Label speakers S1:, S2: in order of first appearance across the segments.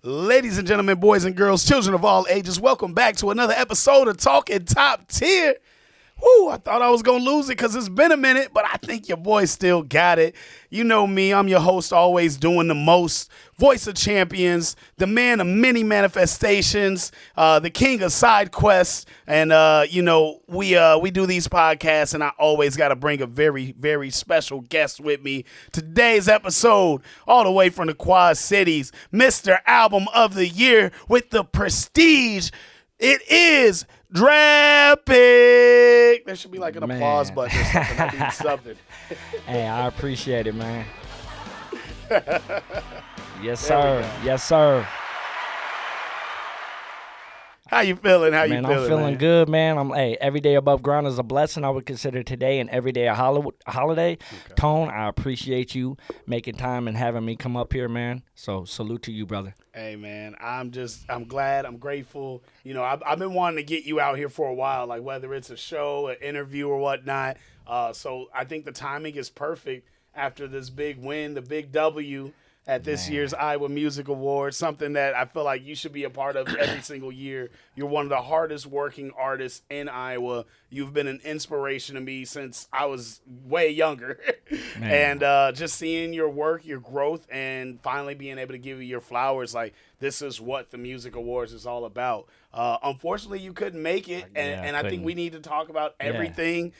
S1: Ladies and gentlemen, boys and girls, children of all ages, welcome back to another episode of Talkin Top Tier. Woo, I thought I was going to lose it because it's been a minute, but I think your boy still got it. You know me, I'm your host, always doing the most, voice of champions, the man of many manifestations, the king of side quests, and, we do these podcasts, and I always got to bring a very, very special guest with me. Today's episode, all the way from the Quad Cities, Mr. Album of the Year with the prestige, it is Draft Pick. There should be like an applause button or something. I need something.
S2: Hey, I appreciate it, man. Yes, sir. Yes, sir.
S1: How you feeling?
S2: I'm feeling good, man. Every day above ground is a blessing. I would consider today and every day a holiday. Okay. Tone, I appreciate you making time and having me come up here, man. So salute to you, brother.
S1: Hey, man, I'm glad, I'm grateful. You know, I've been wanting to get you out here for a while, like whether it's a show, an interview, or whatnot. So I think the timing is perfect after this big win, the big W at this year's Iowa Music Awards, something that I feel like you should be a part of every single year. You're one of the hardest working artists in Iowa. You've been an inspiration to me since I was way younger. And just seeing your work, your growth, and finally being able to give you your flowers, like this is what the Music Awards is all about. Unfortunately, you couldn't make it, and I think we need to talk about everything,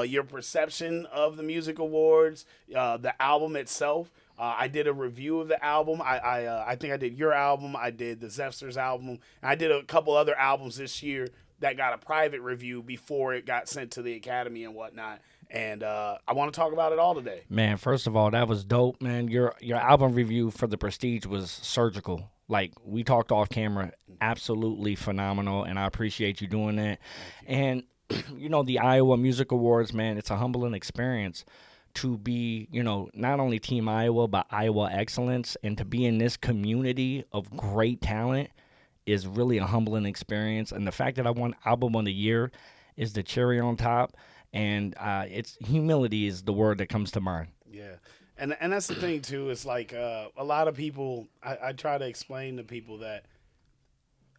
S1: your perception of the Music Awards, the album itself. I did a review of the album. I think I did your album. I did the Zepsters album. And I did a couple other albums this year that got a private review before it got sent to the Academy and whatnot. And I want to talk about it all today.
S2: Man, first of all, that was dope, man. Your album review for the Prestige was surgical. Like, we talked off camera, absolutely phenomenal, and I appreciate you doing that. And, the Iowa Music Awards, man, it's a humbling experience to be, not only Team Iowa, but Iowa Excellence, and to be in this community of great talent is really a humbling experience. And the fact that I won Album of the Year is the cherry on top, and it's humility is the word that comes to mind.
S1: Yeah, and that's the thing, too. It's like a lot of people, I try to explain to people that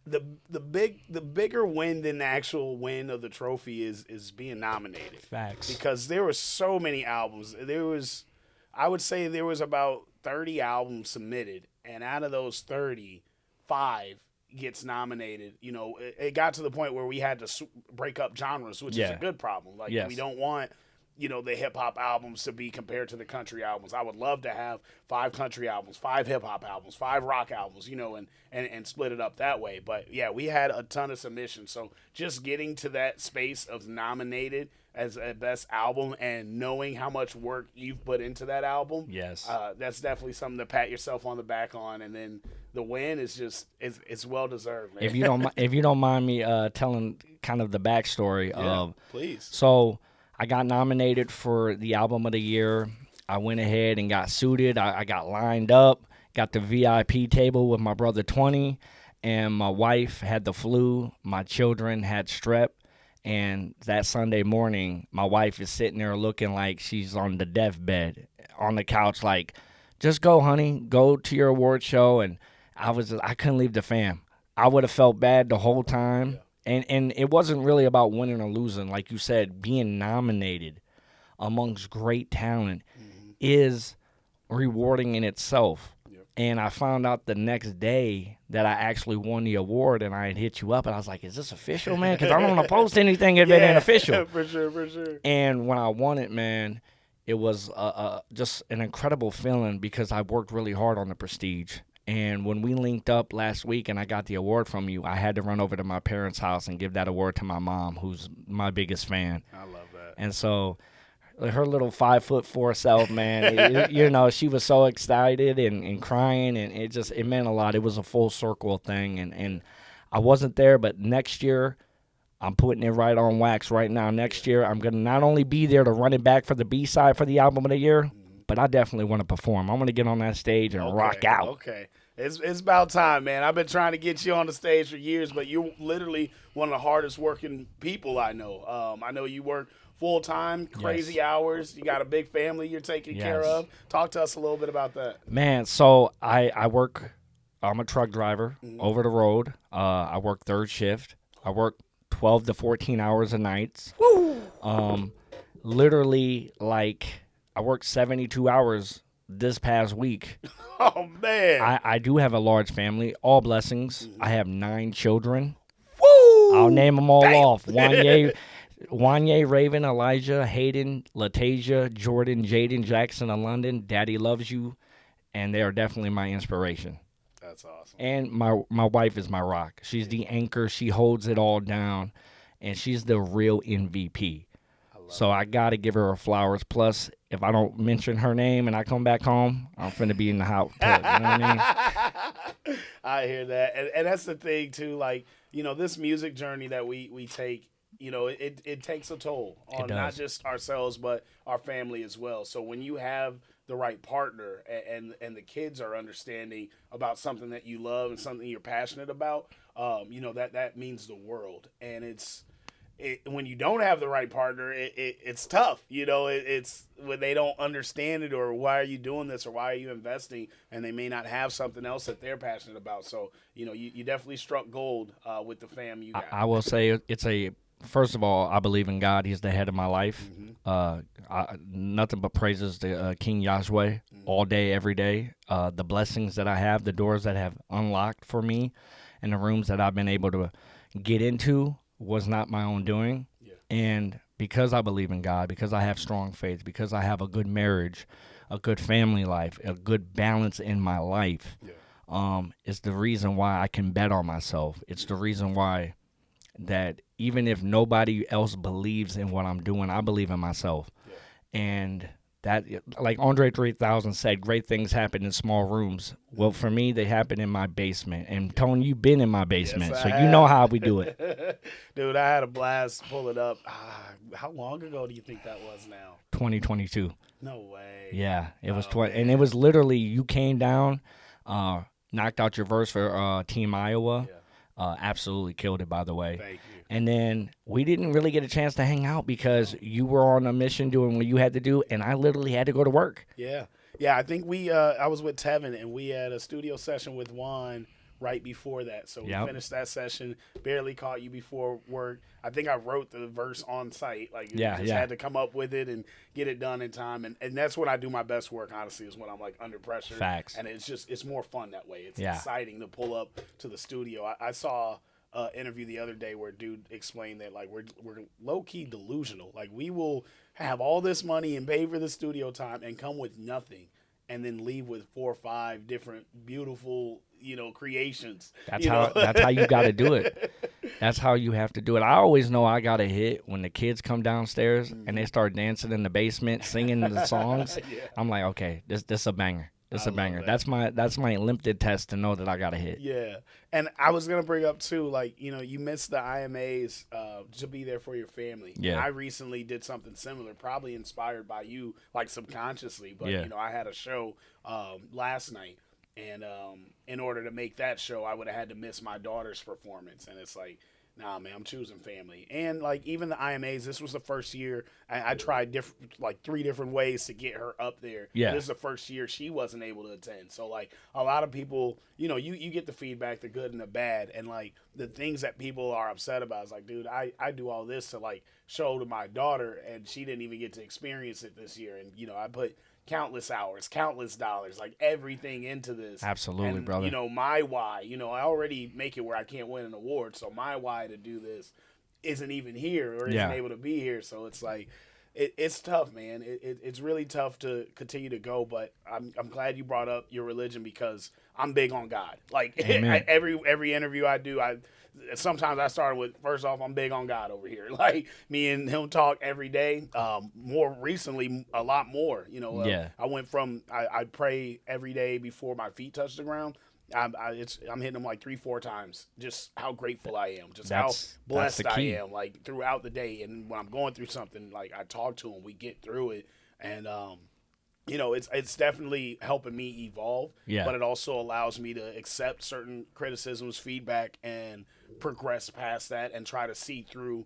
S1: the bigger win than the actual win of the trophy is being nominated.
S2: Facts.
S1: Because there were so many albums. I would say there was about 30 albums submitted, and out of those 30, 5 gets nominated. It got to the point where we had to break up genres, which is a good problem. Like, we don't want the hip-hop albums to be compared to the country albums. I would love to have 5 country albums, 5 hip-hop albums, 5 rock albums, and split it up that way. But, yeah, we had a ton of submissions. So just getting to that space of nominated as a best album and knowing how much work you've put into that album, that's definitely something to pat yourself on the back on. And then the win is just it's well-deserved, man.
S2: If you don't mind me telling kind of the backstory of –
S1: please.
S2: So – I got nominated for the Album of the Year. I went ahead and got suited. I got lined up, got the VIP table with my brother 20, and my wife had the flu. My children had strep. And that Sunday morning, my wife is sitting there looking like she's on the deathbed on the couch, like, just go, honey, go to your award show. And I couldn't leave the fam. I would have felt bad the whole time. Yeah. And it wasn't really about winning or losing. Like you said, being nominated amongst great talent is rewarding in itself. Yep. And I found out the next day that I actually won the award, and I had hit you up, and I was like, is this official, man? Because I don't want to post anything if it ain't official.
S1: For sure.
S2: And when I won it, man, it was just an incredible feeling because I worked really hard on the Prestige. And when we linked up last week and I got the award from you, I had to run over to my parents' house and give that award to my mom, who's my biggest fan.
S1: I love that.
S2: And so her little 5'4" self, man, she was so excited and crying, and it meant a lot. It was a full circle thing. And I wasn't there, but next year I'm putting it right on wax right now. Next year I'm going to not only be there to run it back for the B-side for the Album of the Year, but I definitely want to perform. I want to get on that stage and rock out.
S1: Okay. It's about time, man. I've been trying to get you on the stage for years, but you're literally one of the hardest working people I know. I know you work full-time, crazy hours. You got a big family you're taking care of. Talk to us a little bit about that.
S2: Man, so I work I'm a truck driver
S1: Mhm.
S2: over the road. I work third shift. I work 12 to 14 hours a night. Um, literally, like, I worked 72 hours this past week.
S1: Oh man.
S2: I do have a large family, all blessings.
S1: Mhm.
S2: I have 9 children.
S1: Woo!
S2: I'll name them all
S1: Damn.
S2: off. Wanye, Raven, Elijah, Hayden, Latasia, Jordan, Jaden, Jackson, and London. Daddy loves you, and they are definitely my inspiration.
S1: That's awesome.
S2: And my wife is my rock. She's the anchor. She holds it all down, and she's the real MVP. So I got to give her her flowers. Plus, if I don't mention her name and I come back home, I'm finna be in the hot tub. You know what I mean?
S1: I hear that, and that's the thing too. Like, you know, this music journey that we take, you know, it takes a toll on not
S2: does.
S1: just ourselves but our family as well. So when you have the right partner and the kids are understanding about something that you love and something you're passionate about, you know, that means the world. And when you don't have the right partner, it's tough. You know, it's when they don't understand it, or why are you doing this, or why are you investing, and they may not have something else that they're passionate about. So, you know, you definitely struck gold with the fam you got.
S2: I will say it's first of all, I believe in God. He's the head of my life. Nothing but praises to King Yahweh all day, every day. The blessings that I have, the doors that have unlocked for me, and the rooms that I've been able to get into was not my own doing.
S1: Yeah.
S2: And because I believe in God, because I have strong faith, because I have a good marriage, a good family life, a good balance in my life, it's the reason why I can bet on myself. It's the reason why that even if nobody else believes in what I'm doing, I believe in myself.
S1: Yeah.
S2: And that, like Andre 3000 said, great things happen in small rooms. Well, for me, they happen in my basement. And Tony, you've been in my basement,
S1: Yes,
S2: so
S1: I
S2: you know
S1: have.
S2: how we do it.
S1: Dude, I had a blast. Pull it up. How long ago do you think that was now?
S2: 2022.
S1: No way.
S2: Yeah, it was
S1: Oh,
S2: and it was literally you came down, knocked out your verse for Team Iowa.
S1: Yeah.
S2: Absolutely killed it, by the way.
S1: Thank you.
S2: And then we didn't really get a chance to hang out because you were on a mission doing what you had to do, and I literally had to go to work.
S1: Yeah. Yeah, I think I was with Tevin, and we had a studio session with Juan right before that. So we finished that session, barely caught you before work. I think I wrote the verse on site. Like, had to come up with it and get it done in time. And that's when I do my best work, honestly, is when I'm, like, under pressure.
S2: Facts.
S1: And it's more fun that way. It's exciting to pull up to the studio. I saw interview the other day where a dude explained that, like, we're low-key delusional. Like, we will have all this money and pay for the studio time and come with nothing and then leave with 4 or 5 different beautiful, you know, creations.
S2: That's how you got to do it. That's how you have to do it. I always know I got a hit when the kids come downstairs and they start dancing in the basement, singing the songs. I'm like, okay, this a banger. This a banger.
S1: That.
S2: That's my limited test to know that I got a hit.
S1: Yeah, and I was gonna bring up too, like, you know, you missed the IMAs to be there for your family.
S2: Yeah,
S1: and I recently did something similar, probably inspired by you, like subconsciously. But you know, I had a show last night, and in order to make that show, I would have had to miss my daughter's performance, and it's like, nah, man, I'm choosing family. And, like, even the IMAs, this was the first year I tried 3 different ways to get her up there.
S2: Yeah.
S1: This is the first year she wasn't able to attend. So, like, a lot of people, you know, you get the feedback, the good and the bad. And, like, the things that people are upset about is like, dude, I do all this to, like, show to my daughter, and she didn't even get to experience it this year. And, you know, I put countless hours, countless dollars, like everything into this.
S2: Absolutely,
S1: and,
S2: brother.
S1: You know, my why, you know, I already make it where I can't win an award. So my why to do this isn't even here or isn't able to be here. So it's like, it's tough, man. It's really tough to continue to go. But I'm glad you brought up your religion because I'm big on God. Like every interview I do, sometimes I started with, first off, I'm big on God over here. Like, me and him talk every day. More recently, a lot more. You know, I went from I pray every day before my feet touch the ground. I'm hitting them like 3-4 times. Just how grateful I am. Just how blessed I am. Like, throughout the day, and when I'm going through something, like, I talk to him. We get through it, and you know, it's definitely helping me evolve.
S2: Yeah.
S1: But it also allows me to accept certain criticisms, feedback, and progress past that, and try to see through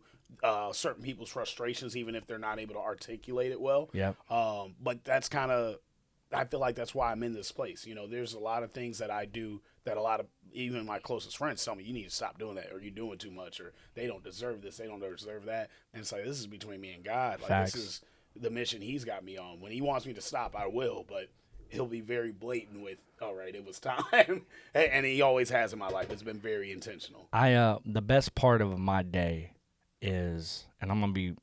S1: certain people's frustrations, even if they're not able to articulate it well.
S2: Yeah.
S1: But that's kind of, I feel like that's why I'm in this place. You know, there's a lot of things that I do that a lot of even my closest friends tell me you need to stop doing that, or you're doing too much, or they don't deserve this, they don't deserve that. And it's like, this is between me and God. Like,
S2: Facts.
S1: this is the mission He's got me on. When He wants me to stop, I will, but He'll be very blatant with, all right, it was time. And He always has in my life. It's been very intentional.
S2: The best part of my day is, and I'm gonna be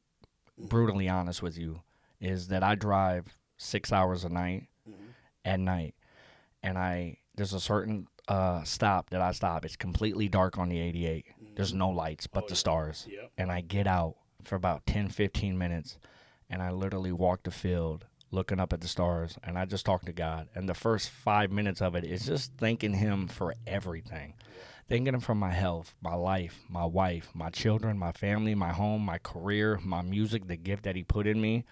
S2: brutally honest with you, is that I drive 6 hours a night at night, and there's a certain stop that I stop. It's completely dark on the 88. There's no lights but the stars.
S1: Yep.
S2: And I get out for about 10, 15 minutes, and I literally walk the field looking up at the stars, and I just talk to God. And the first 5 minutes of it is just thanking Him for everything. Thanking Him for my health, my life, my wife, my children, my family, my home, my career, my music, the gift that He put in me.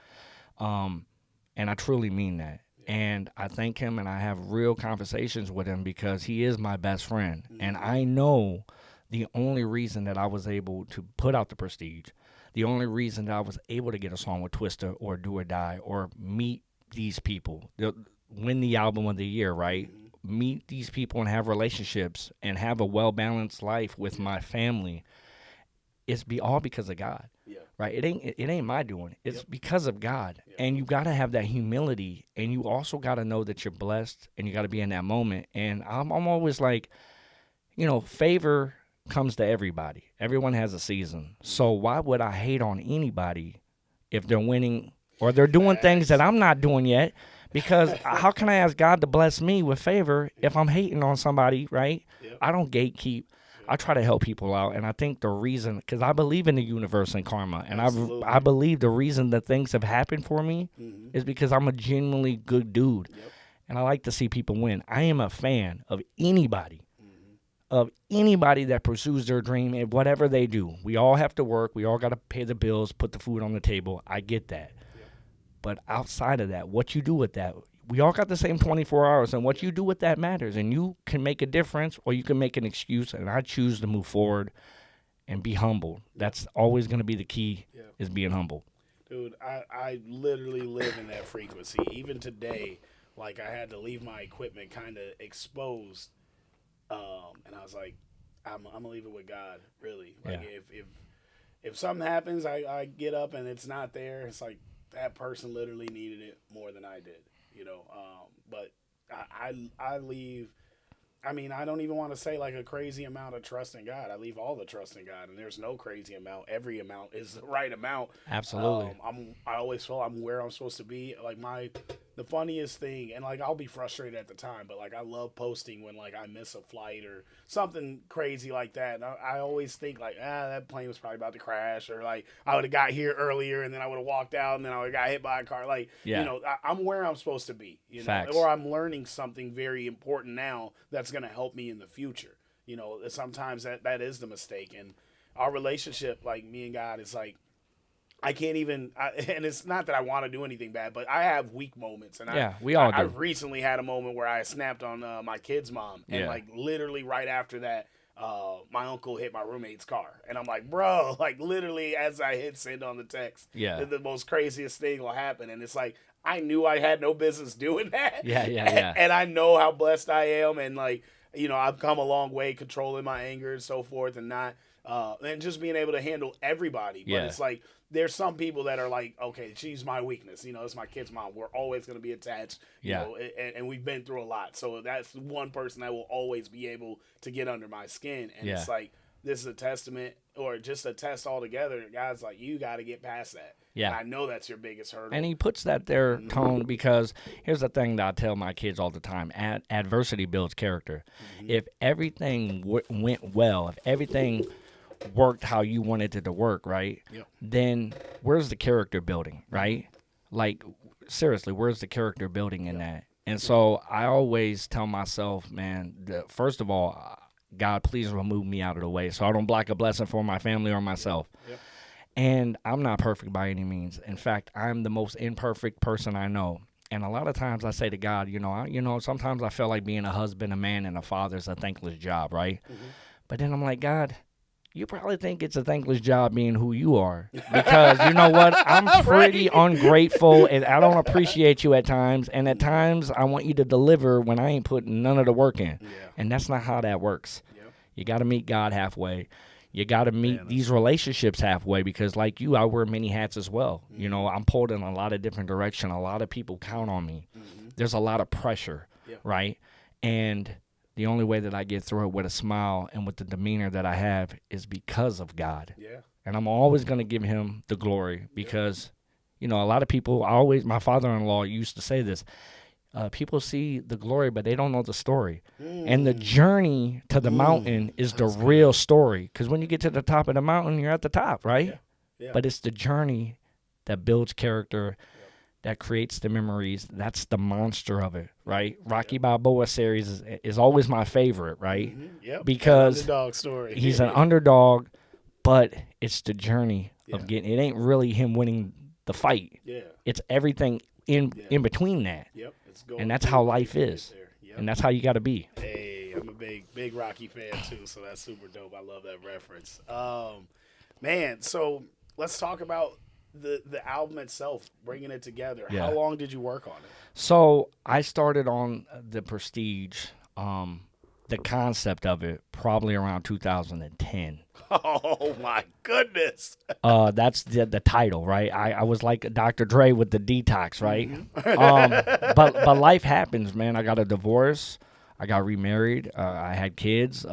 S2: And I truly mean that. And I thank Him, and I have real conversations with Him because He is my best friend. And I know the only reason that I was able to put out The Prestige, the only reason that I was able to get a song with Twista or Do or Die or meet these people, win the album of the year, right? Meet these people and have relationships and have a well-balanced life with my family, it's all because of God. Right? It ain't my doing. It's because of God. And you got to have that humility, and you also got to know that you're blessed, and you got to be in that moment. And I'm always like, favor comes to everybody. Everyone has a season. So why would I hate on anybody if they're winning or they're doing things that I'm not doing yet? Because how can I ask God to bless me with favor if I'm hating on somebody, right? I don't gatekeep. I try to help people out, and I think the reason, because I believe in the universe and karma, and I believe the reason that things have happened for me is because I'm a genuinely good dude, and I like to see people win. I am a fan of anybody that pursues their dream and whatever they do. We all have to work. We all got to pay the bills, put the food on the table. I get that. But outside of that, what you do with that, we all got the same 24 hours, and what you do with that matters. And you can make a difference, or you can make an excuse, and I choose to move forward and be humble. That's always going to be the key, is being humble.
S1: Dude, I literally live in that frequency. Even today, like, I had to leave my equipment kind of exposed, and I was like, I'm going to leave it with God, really. Like, if something happens, I get up and it's not there, it's like that person literally needed it more than I did. But I leave. I mean, I don't even want to say like a crazy amount of trust in God. I leave all the trust in God, and there's no crazy amount. Every amount is the right amount.
S2: Absolutely.
S1: I always feel I'm where I'm supposed to be. Like the funniest thing, and like I'll be frustrated at the time, but like I love posting when like I miss a flight or something crazy like that. And I always think like, that plane was probably about to crash, or like I would have got here earlier and then I would have walked out and then I would have got hit by a car. Like, I'm where I'm supposed to be,
S2: Facts.
S1: or I'm learning something very important now that's going to help me in the future. Sometimes that is the mistake. And our relationship, like me and God, is like, I can't even, and it's not that I want to do anything bad, but I have weak moments. And
S2: we all do.
S1: I recently had a moment where I snapped on my kid's mom. And like literally right after that, my uncle hit my roommate's car. And I'm like, bro, like literally as I hit send on the text, the most craziest thing will happen. And it's like, I knew I had no business doing that. And I know how blessed I am. And like, I've come a long way controlling my anger and so forth, and not, and just being able to handle everybody. But it's like, there's some people that are like, okay, she's my weakness. It's my kid's mom. We're always going to be attached. And we've been through a lot. So that's one person that will always be able to get under my skin. And it's like, this is a testament, or just a test altogether. God's like, you got to get past that. And I know that's your biggest hurdle.
S2: And He puts that there, Tone, because here's the thing that I tell my kids all the time. Adversity builds character. If everything went well, if everything worked how you wanted it to work, right? Then where's the character building, right? Like, seriously, where's the character building in that? And so I always tell myself, man, first of all, God, please remove me out of the way so I don't block a blessing for my family or myself. And I'm not perfect by any means. In fact, I'm the most imperfect person I know. And a lot of times I say to God, sometimes I feel like being a husband, a man, and a father is a thankless job, right? But then I'm like, God, you probably think it's a thankless job being who you are. Because you know what? I'm pretty ungrateful, and I don't appreciate you at times. And at times, I want you to deliver when I ain't putting none of the work in.
S1: Yeah.
S2: And that's not how that works.
S1: Yep.
S2: You got to meet God halfway. You got to meet these relationships halfway because, like you, I wear many hats as well. You know, I'm pulled in a lot of different directions. A lot of people count on me. There's a lot of pressure, right? And the only way that I get through it with a smile and with the demeanor that I have is because of God.
S1: Yeah.
S2: And I'm always going to give him the glory because, you know, a lot of people my father-in-law used to say this, people see the glory, but they don't know the story. And the journey to the mountain is the real story. Because when you get to the top of the mountain, you're at the top, right?
S1: Yeah. Yeah.
S2: But it's the journey that builds character, that creates the memories. That's the monster of it, right? Rocky Balboa series is always my favorite, right?
S1: Yep.
S2: Because
S1: underdog story.
S2: he's an underdog, but it's the journey of getting. It ain't really him winning the fight.
S1: Yeah.
S2: It's everything in between that.
S1: Yep. It's going.
S2: And that's how life is.
S1: Yep.
S2: And that's how you got to be.
S1: Hey, I'm a big Rocky fan too, so that's super dope. I love that reference. Man, so let's talk about the album itself, bringing it together.
S2: Yeah.
S1: How long did you work on it?
S2: So I started on the Prestige, the concept of it, probably around 2010.
S1: Oh my goodness!
S2: That's the title, right? I was like Dr. Dre with the Detox, right? But life happens, man. I got a divorce. I got remarried. I had kids.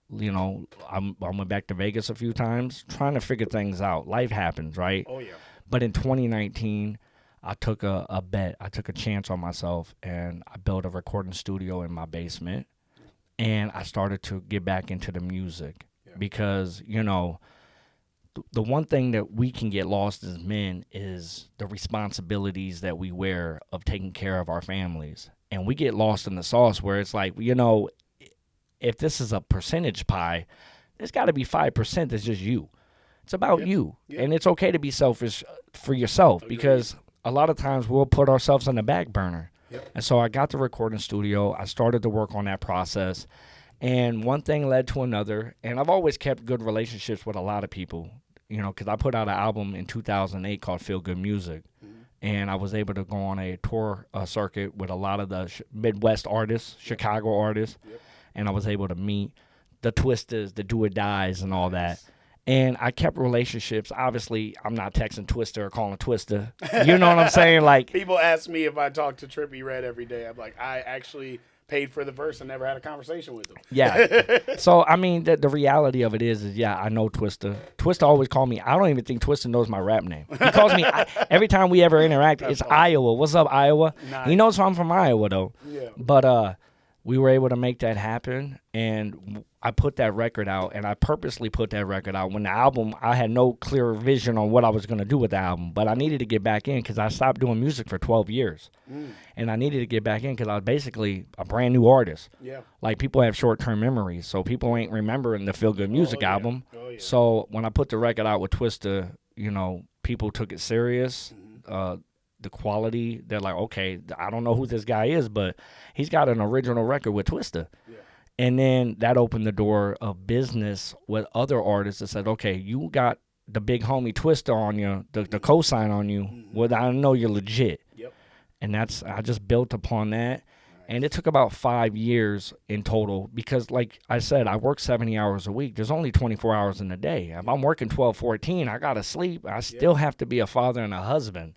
S2: You know, I went back to Vegas a few times, trying to figure things out. Life happens, right?
S1: Oh yeah.
S2: But in 2019, I took a bet. I took a chance on myself, and I built a recording studio in my basement, and I started to get back into the music because, you know, the one thing that we can get lost as men is the responsibilities that we wear of taking care of our families. And we get lost in the sauce where it's like, you know, if this is a percentage pie, there's got to be 5% that's just you. It's about you. And it's okay to be selfish for yourself because a lot of times we'll put ourselves on the back burner. And so I got the recording studio. I started to work on that process. And one thing led to another. And I've always kept good relationships with a lot of people, you know, because I put out an album in 2008 called Feel Good Music. And I was able to go on a tour circuit with a lot of the Midwest artists, Chicago artists. And I was able to meet the Twisters, the Do or Dies, and all that. And I kept relationships. Obviously, I'm not texting Twister or calling Twister. You know what I'm saying? Like,
S1: people ask me if I talk to Trippie Redd every day. I'm like, I actually paid for the verse and never had a conversation with him.
S2: Yeah. So, I mean, the reality of it is, I know Twister. Twister always called me. I don't even think Twister knows my rap name. He calls me, every time we ever interact, it's awesome. Iowa. What's up, Iowa? Nice. He knows I'm from Iowa, though.
S1: Yeah.
S2: But, we were able to make that happen, and I put that record out, and I purposely put that record out. When the album, I had no clear vision on what I was going to do with the album, but I needed to get back in because I stopped doing music for 12 years. And I needed to get back in because I was basically a brand new artist.
S1: Yeah.
S2: Like, people have short-term memories, so people ain't remembering the Feel Good Music album.
S1: Oh, yeah.
S2: So when I put the record out with Twista, you know, people took it serious. The quality, they're like, okay, I don't know who this guy is, but he's got an original record with Twista. Yeah. And then that opened the door of business with other artists that said, okay, you got the big homie Twista on you, the cosign on you. Well, I know you're legit.
S1: Yep.
S2: And I just built upon that. And it took about 5 years in total because, like I said, I work 70 hours a week. There's only 24 hours in a day. If I'm working 12, 14, I got to sleep. I still have to be a father and a husband.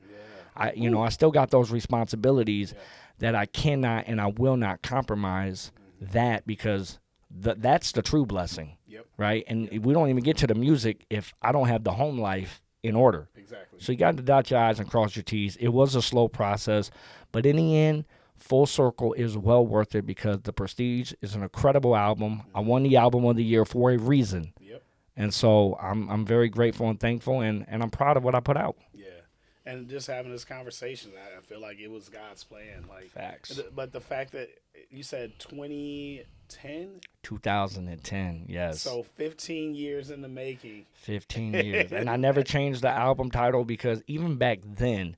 S2: I still got those responsibilities that I cannot and I will not compromise that because that's the true blessing, right? And we don't even get to the music if I don't have the home life in order.
S1: Exactly.
S2: So you got to dot your I's and cross your T's. It was a slow process, but in the end, full circle is well worth it because The Prestige is an incredible album. I won the Album of the Year for a reason. And so I'm very grateful and thankful, and I'm proud of what I put out.
S1: And just having this conversation, I feel like it was God's plan. Like,
S2: facts.
S1: But the fact that you said 2010?
S2: 2010, yes.
S1: So 15 years in the making.
S2: 15 years. And I never changed the album title because even back then,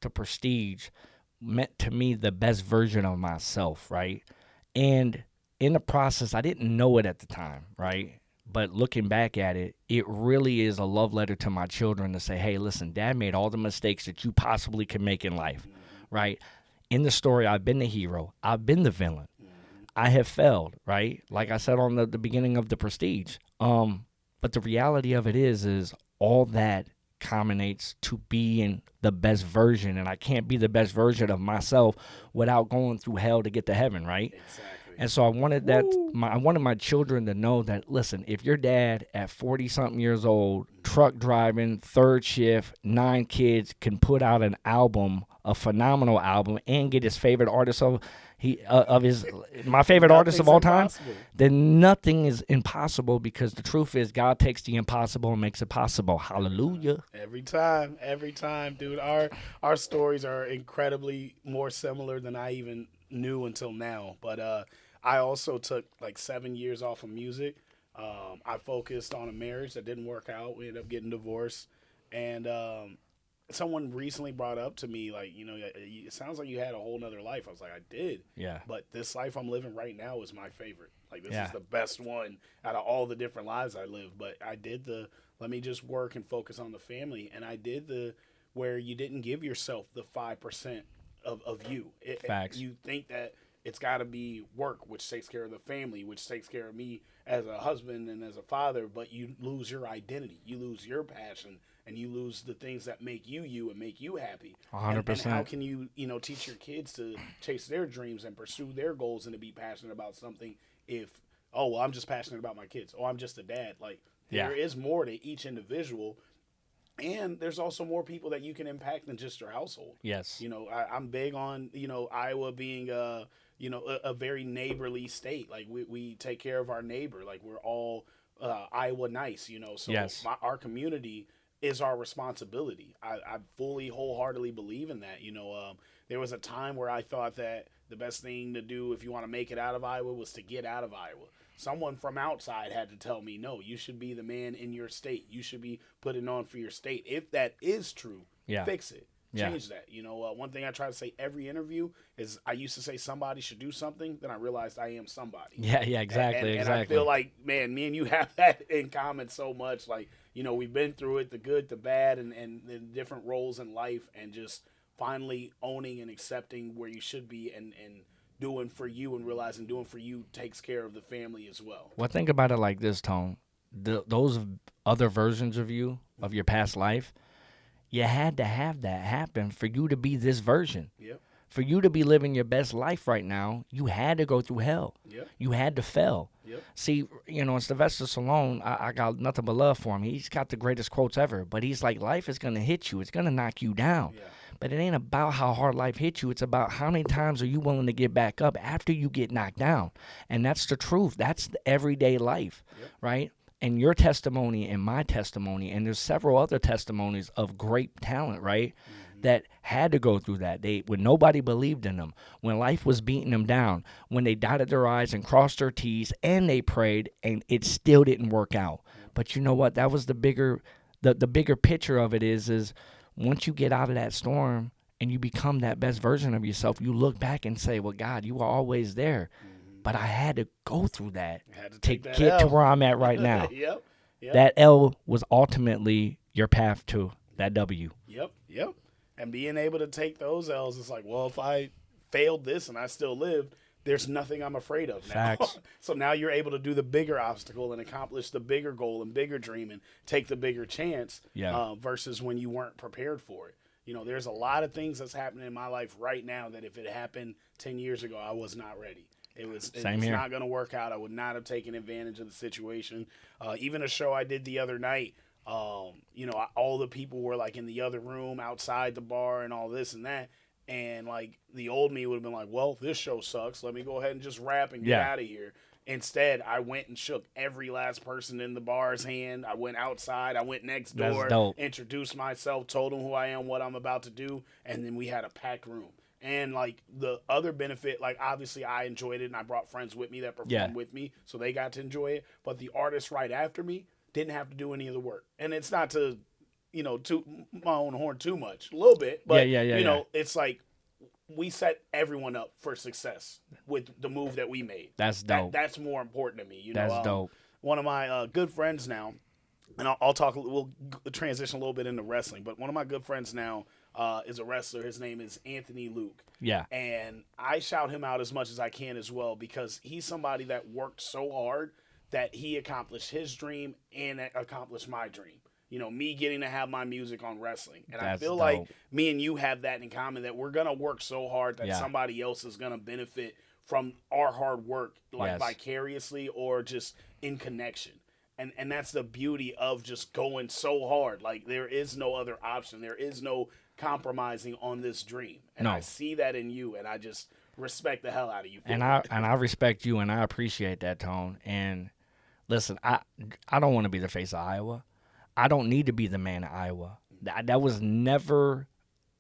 S2: The Prestige meant to me the best version of myself, right? And in the process, I didn't know it at the time, right? But looking back at it, it really is a love letter to my children to say, hey, listen, dad made all the mistakes that you possibly can make in life, right? In the story, I've been the hero, I've been the villain, I have failed, right? Like I said on the beginning of The Prestige. But the reality of it is all that culminates to being the best version, and I can't be the best version of myself without going through hell to get to heaven, right?
S1: Exactly.
S2: And so I wanted I wanted my children to know that, listen, if your dad at 40 something years old, truck driving, third shift, 9 kids, can put out an album, a phenomenal album, and get his favorite artist my favorite artist of all time,
S1: Impossible.
S2: then nothing is impossible, because the truth is God takes the impossible and makes it possible. Hallelujah.
S1: Every time, dude. Our stories are incredibly more similar than I even knew until now. But I also took like 7 years off of music. I focused on a marriage that didn't work out. We ended up getting divorced, and someone recently brought up to me, like, it sounds like you had a whole nother life. I was like, I did.
S2: Yeah.
S1: But this life I'm living right now is my favorite. Like, this
S2: Yeah.
S1: is the best one out of all the different lives I live. But I did let me just work and focus on the family. And I did where you didn't give yourself the 5% of you.
S2: Facts.
S1: You think that it's got to be work, which takes care of the family, which takes care of me as a husband and as a father, but you lose your identity. You lose your passion, and you lose the things that make you you and make you happy.
S2: 100%.
S1: And how can you, teach your kids to chase their dreams and pursue their goals and to be passionate about something if, oh, well, I'm just passionate about my kids. Oh, I'm just a dad. Like, there is more to each individual. And there's also more people that you can impact than just your household.
S2: Yes.
S1: I'm big on, Iowa being a very neighborly state. Like, we take care of our neighbor. Like, we're all Iowa nice, So
S2: Yes.
S1: our community is our responsibility. I fully, wholeheartedly believe in that. There was a time where I thought that the best thing to do if you want to make it out of Iowa was to get out of Iowa. Someone from outside had to tell me, no, you should be the man in your state. You should be putting on for your state. If that is true, fix it. Change that. One thing I try to say every interview is I used to say somebody should do something, then I realized I am somebody.
S2: Yeah, exactly.
S1: And I feel like, man, me and you have that in common so much. Like, we've been through it, the good, the bad, and the different roles in life, and just finally owning and accepting where you should be and doing for you, and realizing doing for you takes care of the family as well.
S2: Well, think about it like this, Tone. Those other versions of you, of your past life, you had to have that happen for you to be this version.
S1: Yep.
S2: For you to be living your best life right now, you had to go through hell.
S1: Yep.
S2: You had to fail.
S1: Yep.
S2: See, Sylvester Stallone, I got nothing but love for him. He's got the greatest quotes ever. But he's like, life is going to hit you. It's going to knock you down.
S1: Yeah.
S2: But it ain't about how hard life hits you. It's about how many times are you willing to get back up after you get knocked down. And that's the truth. That's the everyday life, right? And your testimony and my testimony, and there's several other testimonies of great talent, right, that had to go through that. When nobody believed in them, when life was beating them down, when they dotted their I's and crossed their T's, and they prayed, and it still didn't work out. But you know what? That was the bigger picture of it is once you get out of that storm and you become that best version of yourself, you look back and say, well, God, you were always there. But I had to go through that to get to where I'm at right now.
S1: Yep.
S2: That L was ultimately your path to that W.
S1: Yep. And being able to take those L's, it's like, well, if I failed this and I still lived, there's nothing I'm afraid of now.
S2: Facts.
S1: So now you're able to do the bigger obstacle and accomplish the bigger goal and bigger dream and take the bigger chance versus when you weren't prepared for it. There's a lot of things that's happening in my life right now that if it happened 10 years ago, I was not ready. It was not going to work out. I would not have taken advantage of the situation. Even a show I did the other night, all the people were like in the other room outside the bar and all this and that. And like the old me would have been like, well, this show sucks. Let me go ahead and just rap and get out of here. Instead, I went and shook every last person in the bar's hand. I went outside. I went next door, introduced myself, told them who I am, what I'm about to do. And then we had a packed room. And like the other benefit, like obviously I enjoyed it and I brought friends with me that performed with me. So they got to enjoy it. But the artists right after me didn't have to do any of the work. And it's not to, toot my own horn too much, a little bit. But, it's like we set everyone up for success with the move that we made.
S2: That's dope.
S1: That's more important to me.
S2: That's dope.
S1: one of my good friends now, and I'll talk. We'll transition a little bit into wrestling, but one of my good friends now is a wrestler. His name is Anthony Luke.
S2: Yeah.
S1: And I shout him out as much as I can as well because he's somebody that worked so hard that he accomplished his dream and accomplished my dream. You know, me getting to have my music on wrestling. And
S2: That's
S1: I feel
S2: dope.
S1: like me and you have that in common, that we're going to work so hard that
S2: Yeah.
S1: somebody else is going to benefit from our hard work, like
S2: Yes.
S1: vicariously or just in connection. And that's the beauty of just going so hard. Like, there is no other option. There is no compromising on this dream. And
S2: No.
S1: I see that in you, and I just respect the hell out of you. For
S2: And
S1: it.
S2: I respect you, and I appreciate that, Tone. And listen, I don't want to be the face of Iowa. I don't need to be the man of Iowa. That was never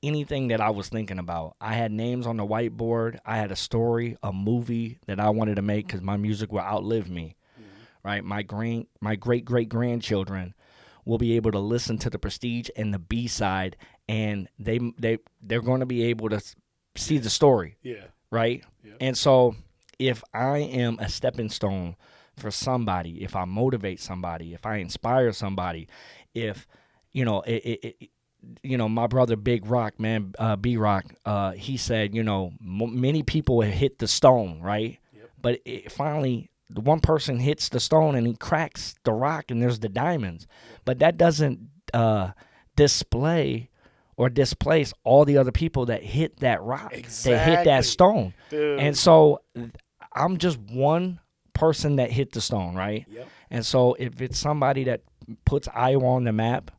S2: anything that I was thinking about. I had names on the whiteboard. I had a story, a movie that I wanted to make because my music will outlive me. Right? My great great grandchildren will be able to listen to the Prestige and the B-side, and they're going to be able to see the story.
S1: Yeah.
S2: Right?
S1: Yep.
S2: And so if I am a stepping stone for somebody, if I motivate somebody, if I inspire somebody, if, you know, my brother Big Rock, man, B-Rock, he said, you know, many people have hit the stone, right?
S1: Yep.
S2: But finally, the one person hits the stone and he cracks the rock and there's the diamonds. But that doesn't display or displace all the other people that hit that rock,
S1: Exactly.
S2: that hit that stone.
S1: Dude.
S2: And so I'm just one person that hit the stone, right?
S1: Yep.
S2: And so if it's somebody that puts Iowa on the map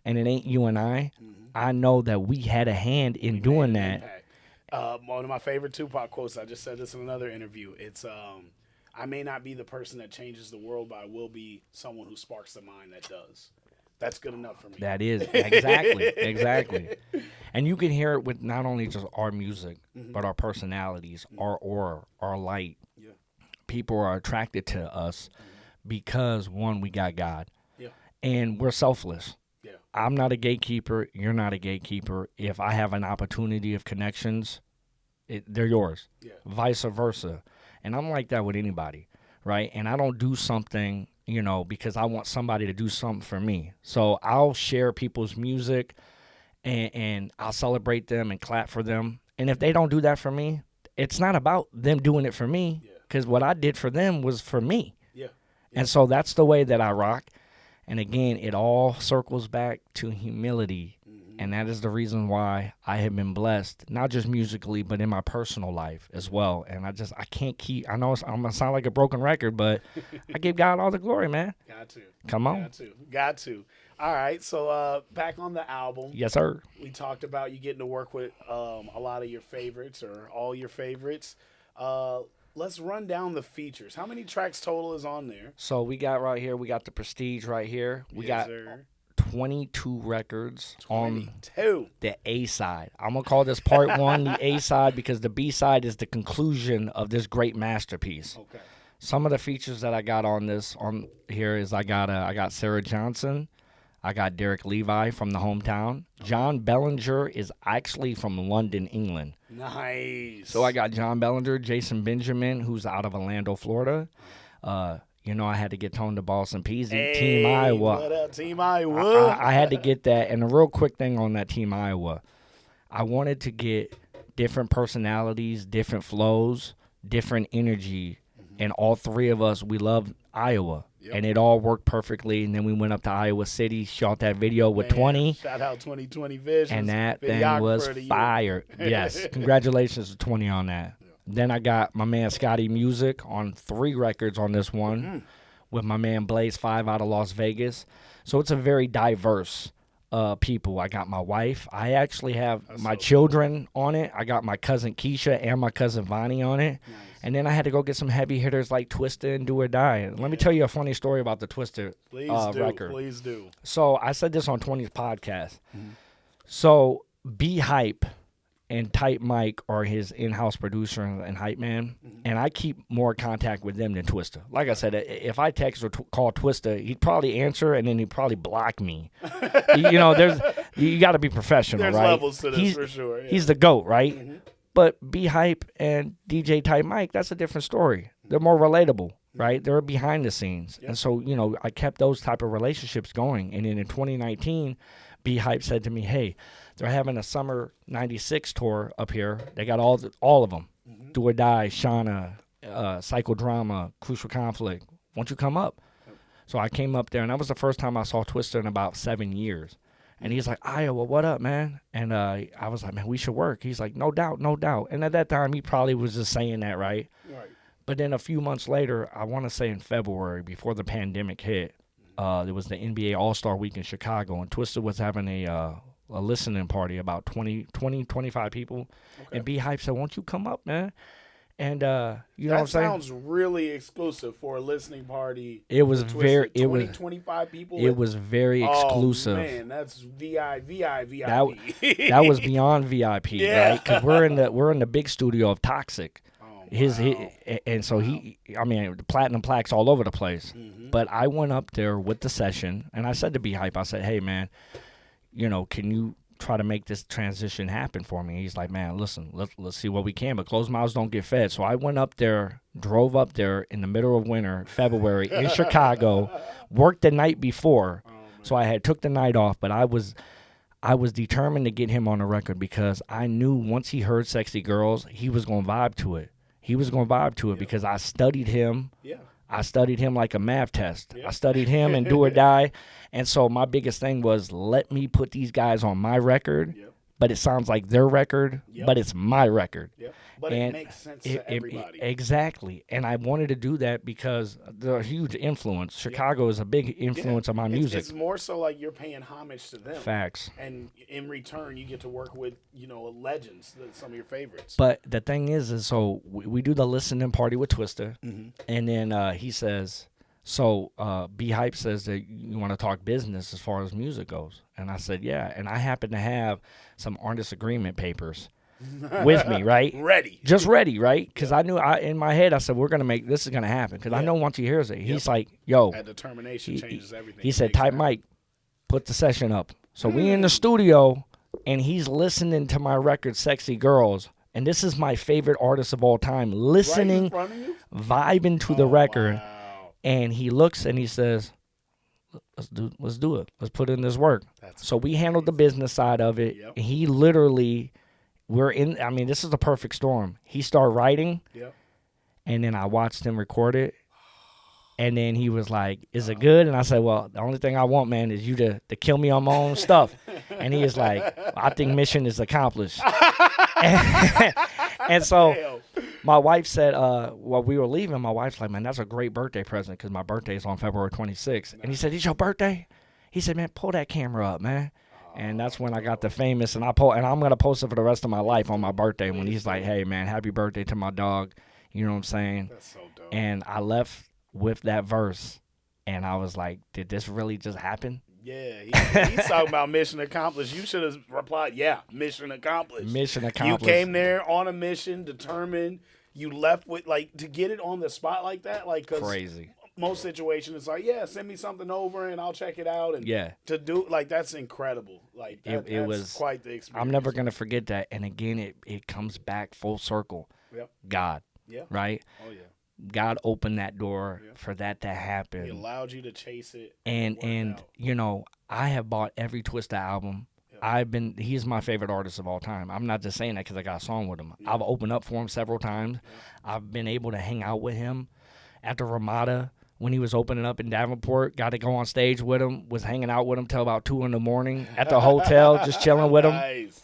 S2: and it ain't you and I know that we had a hand in doing that.
S1: Impact. One of my favorite Tupac quotes, I just said this in another interview. It's, I may not be the person that changes the world, but I will be someone who sparks the mind that does. That's good enough for me.
S2: That is, exactly. And you can hear it with not only just our music, but our personalities, our aura, our light.
S1: Yeah.
S2: People are attracted to us because, one, we got God.
S1: Yeah.
S2: And we're selfless.
S1: Yeah.
S2: I'm not a gatekeeper. You're not a gatekeeper. If I have an opportunity of connections, they're yours.
S1: Yeah.
S2: Vice versa. And I'm like that with anybody, right? And I don't do something, you know, because I want somebody to do something for me. So I'll share people's music and I'll celebrate them and clap for them. And if they don't do that for me, it's not about them doing it for me, because what I did for them was for me.
S1: Yeah.
S2: And so that's the way that I rock. And again, it all circles back to humility. And that is the reason why I have been blessed, not just musically, but in my personal life as well. And I can't keep, I know I'm going to sound like a broken record, but I give God all the glory, man.
S1: Got to.
S2: Come on.
S1: Got to. All right. So back on the album.
S2: Yes, sir.
S1: We talked about you getting to work with a lot of your favorites or all your favorites. Let's run down the features. How many tracks total is on there?
S2: So we got right here, we got the Prestige right here. We got 22 records on the A side. I'm going to call this part one the A side because the B side is the conclusion of this great masterpiece.
S1: Okay.
S2: Some of the features that I got on here is I got Sarah Johnson. I got Derek Levi from the hometown. John Bellinger is actually from London, England.
S1: Nice.
S2: So I got John Bellinger, Jason Benjamin, who's out of Orlando, Florida. You know, I had to get Tone to Boston Peasy, Team Iowa.
S1: What up, Team Iowa?
S2: I had to get that. And a real quick thing on that Team Iowa. I wanted to get different personalities, different flows, different energy. And all three of us, we love Iowa. Yep. And it all worked perfectly. And then we went up to Iowa City, shot that video with 20.
S1: Shout out 2020 Visions.
S2: And that thing was fire. Yes. Congratulations to 20 on that. Yeah. Then I got my man Scotty Music on 3 records on this one with my man Blaze 5 out of Las Vegas. So it's a very diverse people. I got my wife. I actually have my children on it. I got my cousin Keisha and my cousin Vonnie on it. Nice. And then I had to go get some heavy hitters like Twista and Do or Die. And let me tell you a funny story about the Twista record.
S1: Please do.
S2: So I said this on 20's podcast. So B Hype and Type Mike are his in-house producer and hype man, and I keep more contact with them than Twista. Like I said, if I text or call Twista, he'd probably answer, and then he'd probably block me. You know, you got to be professional,
S1: there's
S2: right?
S1: There's levels to this for sure. Yeah.
S2: He's the GOAT, right? But B Hype and DJ Type Mike, that's a different story. They're more relatable. right? They're behind the scenes.
S1: Yep.
S2: And so, I kept those type of relationships going. And then in 2019, B Hype said to me, hey, they're having a summer 96 tour up here. They got all of them. Do or Die, Shauna, Psychodrama, Crucial Conflict. Won't you come up? So I came up there, and that was the first time I saw Twista in about 7 years. And he's like, Iowa, what up, man? And I was like, man, we should work. He's like, no doubt, no doubt. And at that time, he probably was just saying that, right?
S1: Right.
S2: But then a few months later, I want to say in February, before the pandemic hit, there was the NBA All-Star Week in Chicago, and Twista was having a listening party, about 25 people. Okay. And B Hype said, won't you come up, man? And you know what I'm saying?
S1: That sounds really exclusive for a listening party.
S2: It was very
S1: 25 people.
S2: It was very exclusive.
S1: Oh man, that's VIP.
S2: That was beyond VIP, right? Because we're in the big studio of Toxic. And so the platinum plaques all over the place. Mm-hmm. But I went up there with the session, and I said to B Hype, I said, hey man, can you try to make this transition happen for me? He's like, man, listen, let's see what we can, but closed mouths don't get fed. So I went up there, drove up there in the middle of winter, February, in Chicago, worked the night before. So I took the night off, but I was determined to get him on the record because I knew once he heard Sexy Girls, he was going to vibe to it. Because I studied him. Yeah. I studied him like a math test. Yep. I studied him and Do or Die. And so my biggest thing was, let me put these guys on my record, but it sounds like their record, but it's my record.
S1: Yep. But it makes sense to everybody.
S2: Exactly. And I wanted to do that because they're a huge influence. Chicago is a big influence on my music.
S1: It's more so like you're paying homage to them.
S2: Facts.
S1: And in return, you get to work with, legends, some of your favorites.
S2: But the thing is so we do the listening party with Twista, and then he says, so B Hype says that you want to talk business as far as music goes. And I said, yeah. And I happen to have some artist agreement papers with me, right? Just ready, right? Because I knew in my head, I said, this is going to happen. Because I know once he hears it, he's like, yo.
S1: That determination changes everything.
S2: He said, Type Mike, put the session up. So we in the studio, and he's listening to my record, Sexy Girls. And this is my favorite artist of all time. Listening,
S1: right in front of you?
S2: Vibing to the record.
S1: Wow.
S2: And he looks and he says, let's do it. Let's put in this work. So we handled the business side of it. Yep. And he literally... this is the perfect storm. He started writing, and then I watched him record it, and then he was like, is it good? And I said, well, the only thing I want, man, is you to kill me on my own stuff. And he is like, I think mission is accomplished. And so my wife said, while we were leaving, my wife's like, man, that's a great birthday present because my birthday is on February 26th. And he said, it's your birthday? He said, man, pull that camera up, man. And that's when I got the famous, and I'm going to post it for the rest of my life on my birthday when he's like, hey, man, happy birthday to my dog. You know what I'm saying?
S1: That's so dope.
S2: And I left with that verse, and I was like, did this really just happen?
S1: Yeah, he's talking about mission accomplished. You should have replied, yeah, mission accomplished.
S2: Mission accomplished.
S1: You came there on a mission, determined. You left with, to get it on the spot like that. Cause
S2: crazy.
S1: Most situations, it's like, yeah, send me something over and I'll check it out. And to do, that's incredible. It was quite the experience.
S2: I'm never going to forget that. And again, it comes back full circle.
S1: Yep.
S2: God.
S1: Yeah.
S2: Right?
S1: Oh, yeah.
S2: God opened that door for that to happen.
S1: He allowed you to chase it.
S2: And I have bought every Twista album. Yep. He's my favorite artist of all time. I'm not just saying that because I got a song with him. Yep. I've opened up for him several times. Yep. I've been able to hang out with him at the Ramada. When he was opening up in Davenport, got to go on stage with him, was hanging out with him till about 2 a.m. at the hotel, just chilling with him.
S1: Nice.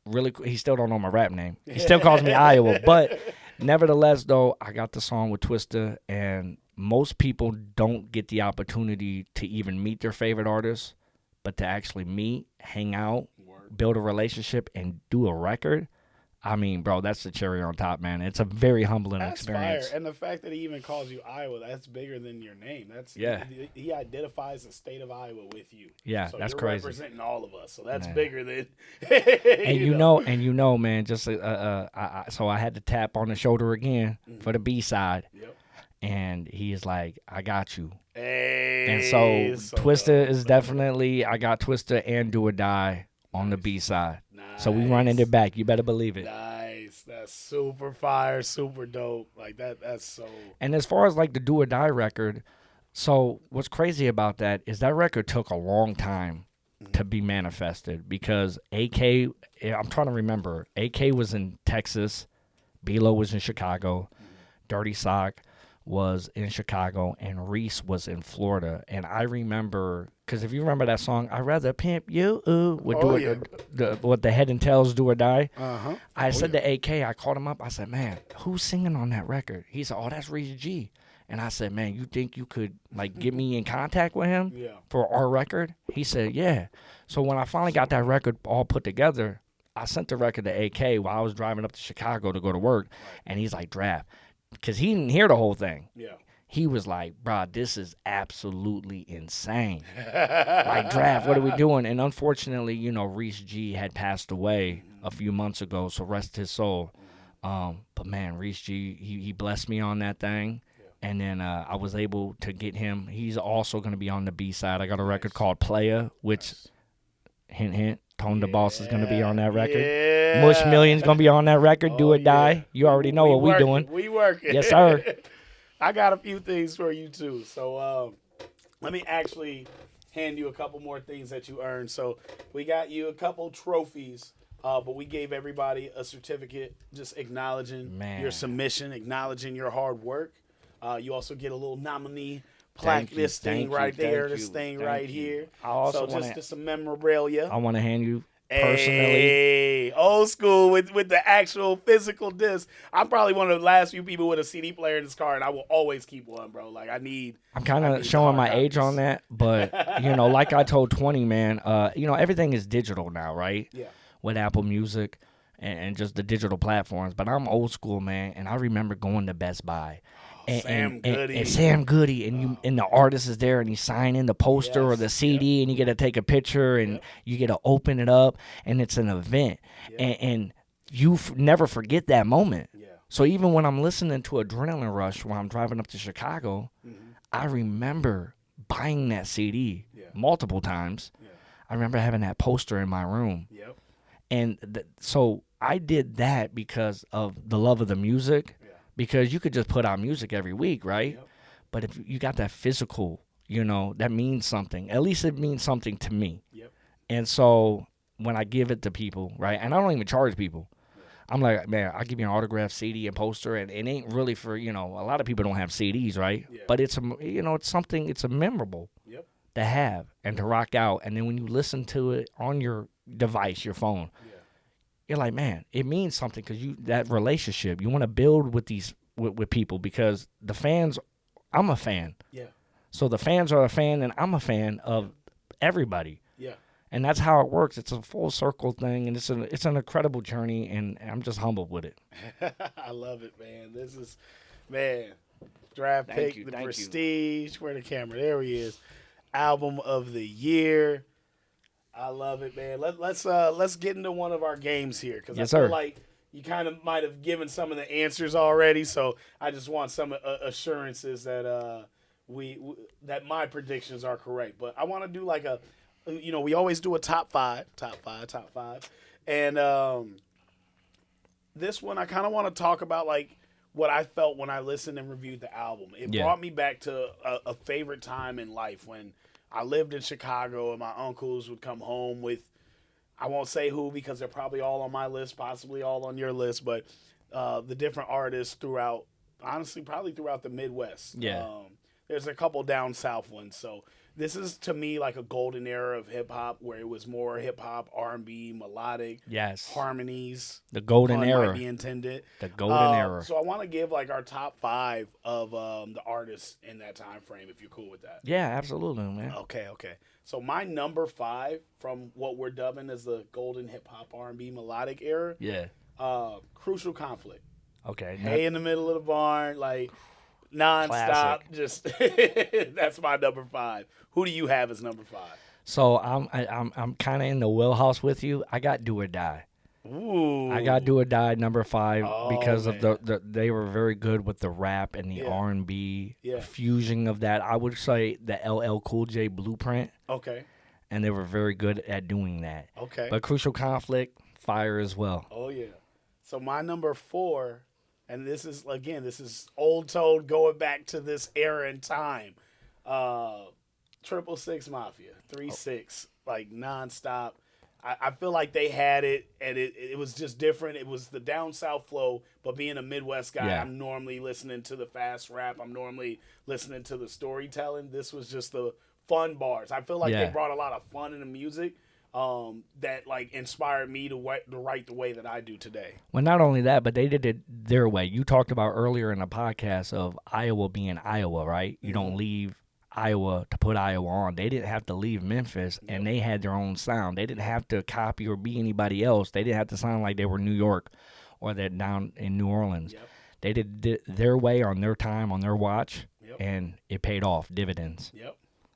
S2: Really, he still don't know my rap name. He still calls me Iowa. But nevertheless, though, I got the song with Twista, and most people don't get the opportunity to even meet their favorite artists, but to actually meet, hang out, build a relationship, and do a record. I mean, bro, that's the cherry on top, man. It's a very humbling experience.
S1: Fire. And the fact that he even calls you Iowa, that's bigger than your name. He identifies the state of Iowa with you.
S2: Yeah,
S1: so
S2: that's
S1: you're
S2: crazy.
S1: Representing all of us, so that's bigger than.
S2: and man, just so I had to tap on the shoulder again for the B side. Yep. And he is like, I got you.
S1: Hey,
S2: and so Twista is definitely, I got Twista and Do or Die on the B side.
S1: Nice.
S2: So we running it back. You better believe it.
S1: Nice. That's super fire, super dope. Like that's so.
S2: And as far as like the Do or Die record, so what's crazy about that is that record took a long time to be manifested because AK, I'm trying to remember, AK was in Texas, B-Lo was in Chicago, Dirty Sock was in Chicago, and Reese was in Florida. And I remember, because if you remember that song, I'd rather pimp you, with what the Head and Tails Do or Die.
S1: Uh-huh.
S2: I said to AK, I called him up, I said, man, who's singing on that record? He said, oh, that's Reese G. And I said, man, you think you could like get me in contact with him for our record? He said, yeah. So when I finally got that record all put together, I sent the record to AK while I was driving up to Chicago to go to work. And he's like, Draft. Because he didn't hear the whole thing.
S1: Yeah.
S2: He was like, bro, this is absolutely insane. Like, Draft, what are we doing? And unfortunately, Reese G had passed away a few months ago, so rest his soul. But man, Reese G, he blessed me on that thing. And then I was able to get him. He's also going to be on the B-side. I got a record called Playa, which, hint, hint, Tone the Boss is going to be on that record.
S1: Yeah.
S2: Mush Million's going to be on that record, Do or Die. You already know what we doing.
S1: We working.
S2: Yes, sir.
S1: I got a few things for you, too. So let me actually hand you a couple more things that you earned. So we got you a couple trophies. But we gave everybody a certificate just acknowledging your submission, acknowledging your hard work. You also get a little nominee plaque, this thing right there, this thing right here. So just some memorabilia.
S2: I want to hand you personally.
S1: Hey, old school with the actual physical disc. I'm probably one of the last few people with a CD player in this car, and I will always keep one, bro. Like
S2: I'm kind of showing my age on that, but like I told 20, man. Everything is digital now, right?
S1: Yeah.
S2: With Apple Music and just the digital platforms. But I'm old school, man, and I remember going to Best Buy. And Sam Goody, and the artist is there, and he's signing the poster or the CD, and you get to take a picture, and you get to open it up, and it's an event, and you never forget that moment. Yeah. So even when I'm listening to Adrenaline Rush while I'm driving up to Chicago, I remember buying that CD multiple times. Yeah. I remember having that poster in my room.
S1: Yep.
S2: And so I did that because of the love of the music. Because you could just put out music every week, right? Yep. But if you got that physical, that means something. At least it means something to me. Yep. And so when I give it to people, right, and I don't even charge people. Yep. I'm like, man, I'll give you an autographed CD and poster, and it ain't really for, a lot of people don't have CDs, right? Yep. But it's, it's something, it's a memorable to have and to rock out. And then when you listen to it on your device, your phone, you're like, man, it means something because that relationship. You want to build with with people because the fans, I'm a fan. Yeah. So the fans are a fan and I'm a fan of everybody. Yeah. And that's how it works. It's a full circle thing, and it's an incredible journey, and I'm just humbled with it.
S1: I love it, man. This is, man, Draft Pick, the Prestige. Where the camera? There he is. Album of the year. I love it, man. Let's get into one of our games here because I feel like you kind of might have given some of the answers already. So I just want some assurances that that my predictions are correct. But I want to do like we always do a top five, and this one I kind of want to talk about like what I felt when I listened and reviewed the album. It brought me back to a favorite time in life when I lived in Chicago and my uncles would come home with, I won't say who because they're probably all on my list, possibly all on your list, but the different artists throughout, honestly, probably throughout the Midwest. Yeah. There's a couple down south ones. So this is, to me, like a golden era of hip-hop where it was more hip-hop, R&B, melodic, harmonies.
S2: The golden era.
S1: Might be intended.
S2: The golden era.
S1: So I want to give like our top five of the artists in that time frame, if you're cool with that.
S2: Yeah, absolutely, man.
S1: Okay. So my number five from what we're dubbing as the golden hip-hop, R&B, melodic era. Yeah. Crucial Conflict.
S2: Okay.
S1: Hey in the middle of the barn, like non-stop. Classic. Just that's my number five. Who do you have as number five?
S2: So I'm kind of in the wheelhouse with you. I got Do or Die.
S1: Ooh.
S2: I got Do or Die number five because of they were very good with the rap and the R&B fusion of that. I would say the LL Cool J blueprint.
S1: Okay.
S2: And they were very good at doing that.
S1: Okay.
S2: But Crucial Conflict, fire as well.
S1: Oh yeah. So my number 4, and this is old toad going back to this era in time. 666 Mafia, 3-6, like nonstop. I feel like they had it, and it was just different. It was the down south flow, but being a Midwest guy, I'm normally listening to the fast rap. I'm normally listening to the storytelling. This was just the fun bars. I feel like they brought a lot of fun in the music that like inspired me to write the way that I do today.
S2: Well, not only that, but they did it their way. You talked about earlier in the podcast of Iowa being Iowa, right? You don't leave Iowa to put Iowa on. They didn't have to leave Memphis, and they had their own sound. They didn't have to copy or be anybody else. They didn't have to sound like they were New York or they're down in New Orleans. They did their way on their time, on their watch, and it paid off dividends.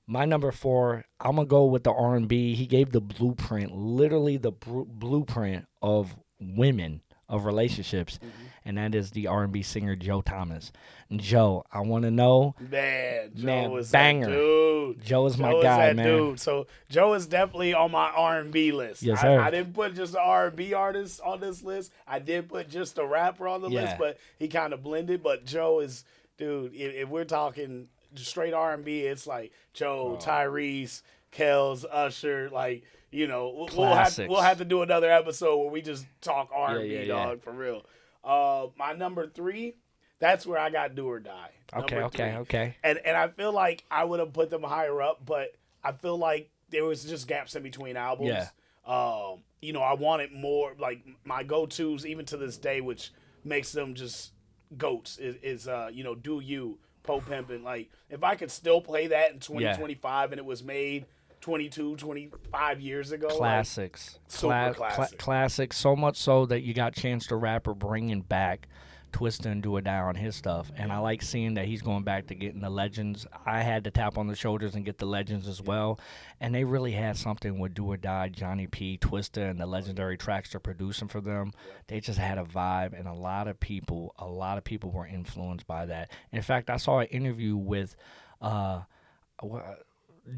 S2: My number 4, I'm going to go with the R&B. He gave the blueprint, literally the blueprint of women, of relationships, and that is the R&B singer Joe Thomas. Joe, I want to know.
S1: Joe is
S2: banger.
S1: That dude.
S2: Joe is my
S1: Joe
S2: guy,
S1: is that
S2: man.
S1: Dude. So Joe is definitely on my R&B list.
S2: Yes, sir.
S1: I didn't put just an R&B artist on this list. I did put just a rapper on the list, but he kind of blended. But Joe is, dude, if we're talking straight R&B, it's like Joe, Tyrese, Kells, Usher, like, you know, we'll have to do another episode where we just talk R&B, dog, for real. My number 3, that's where I got Do or Die.
S2: Okay.
S1: And I feel like I would have put them higher up, but I feel like there was just gaps in between albums. You know, I wanted more, like my go-tos, even to this day, which makes them just goats, is you know, Do You, Po Pimpin'. Like, if I could still play that in 2025 and it was made 22, 25 years ago.
S2: Classics.
S1: Like, super classic.
S2: Classics, so much so that you got Chance the Rapper bringing back Twista and Do or Die on his stuff. And I like seeing that he's going back to getting the legends. I had to tap on the shoulders and get the legends as well. And they really had something with Do or Die, Johnny P, Twista, and the legendary tracks they're producing for them. They just had a vibe, and a lot of people were influenced by that. In fact, I saw an interview with Jermaine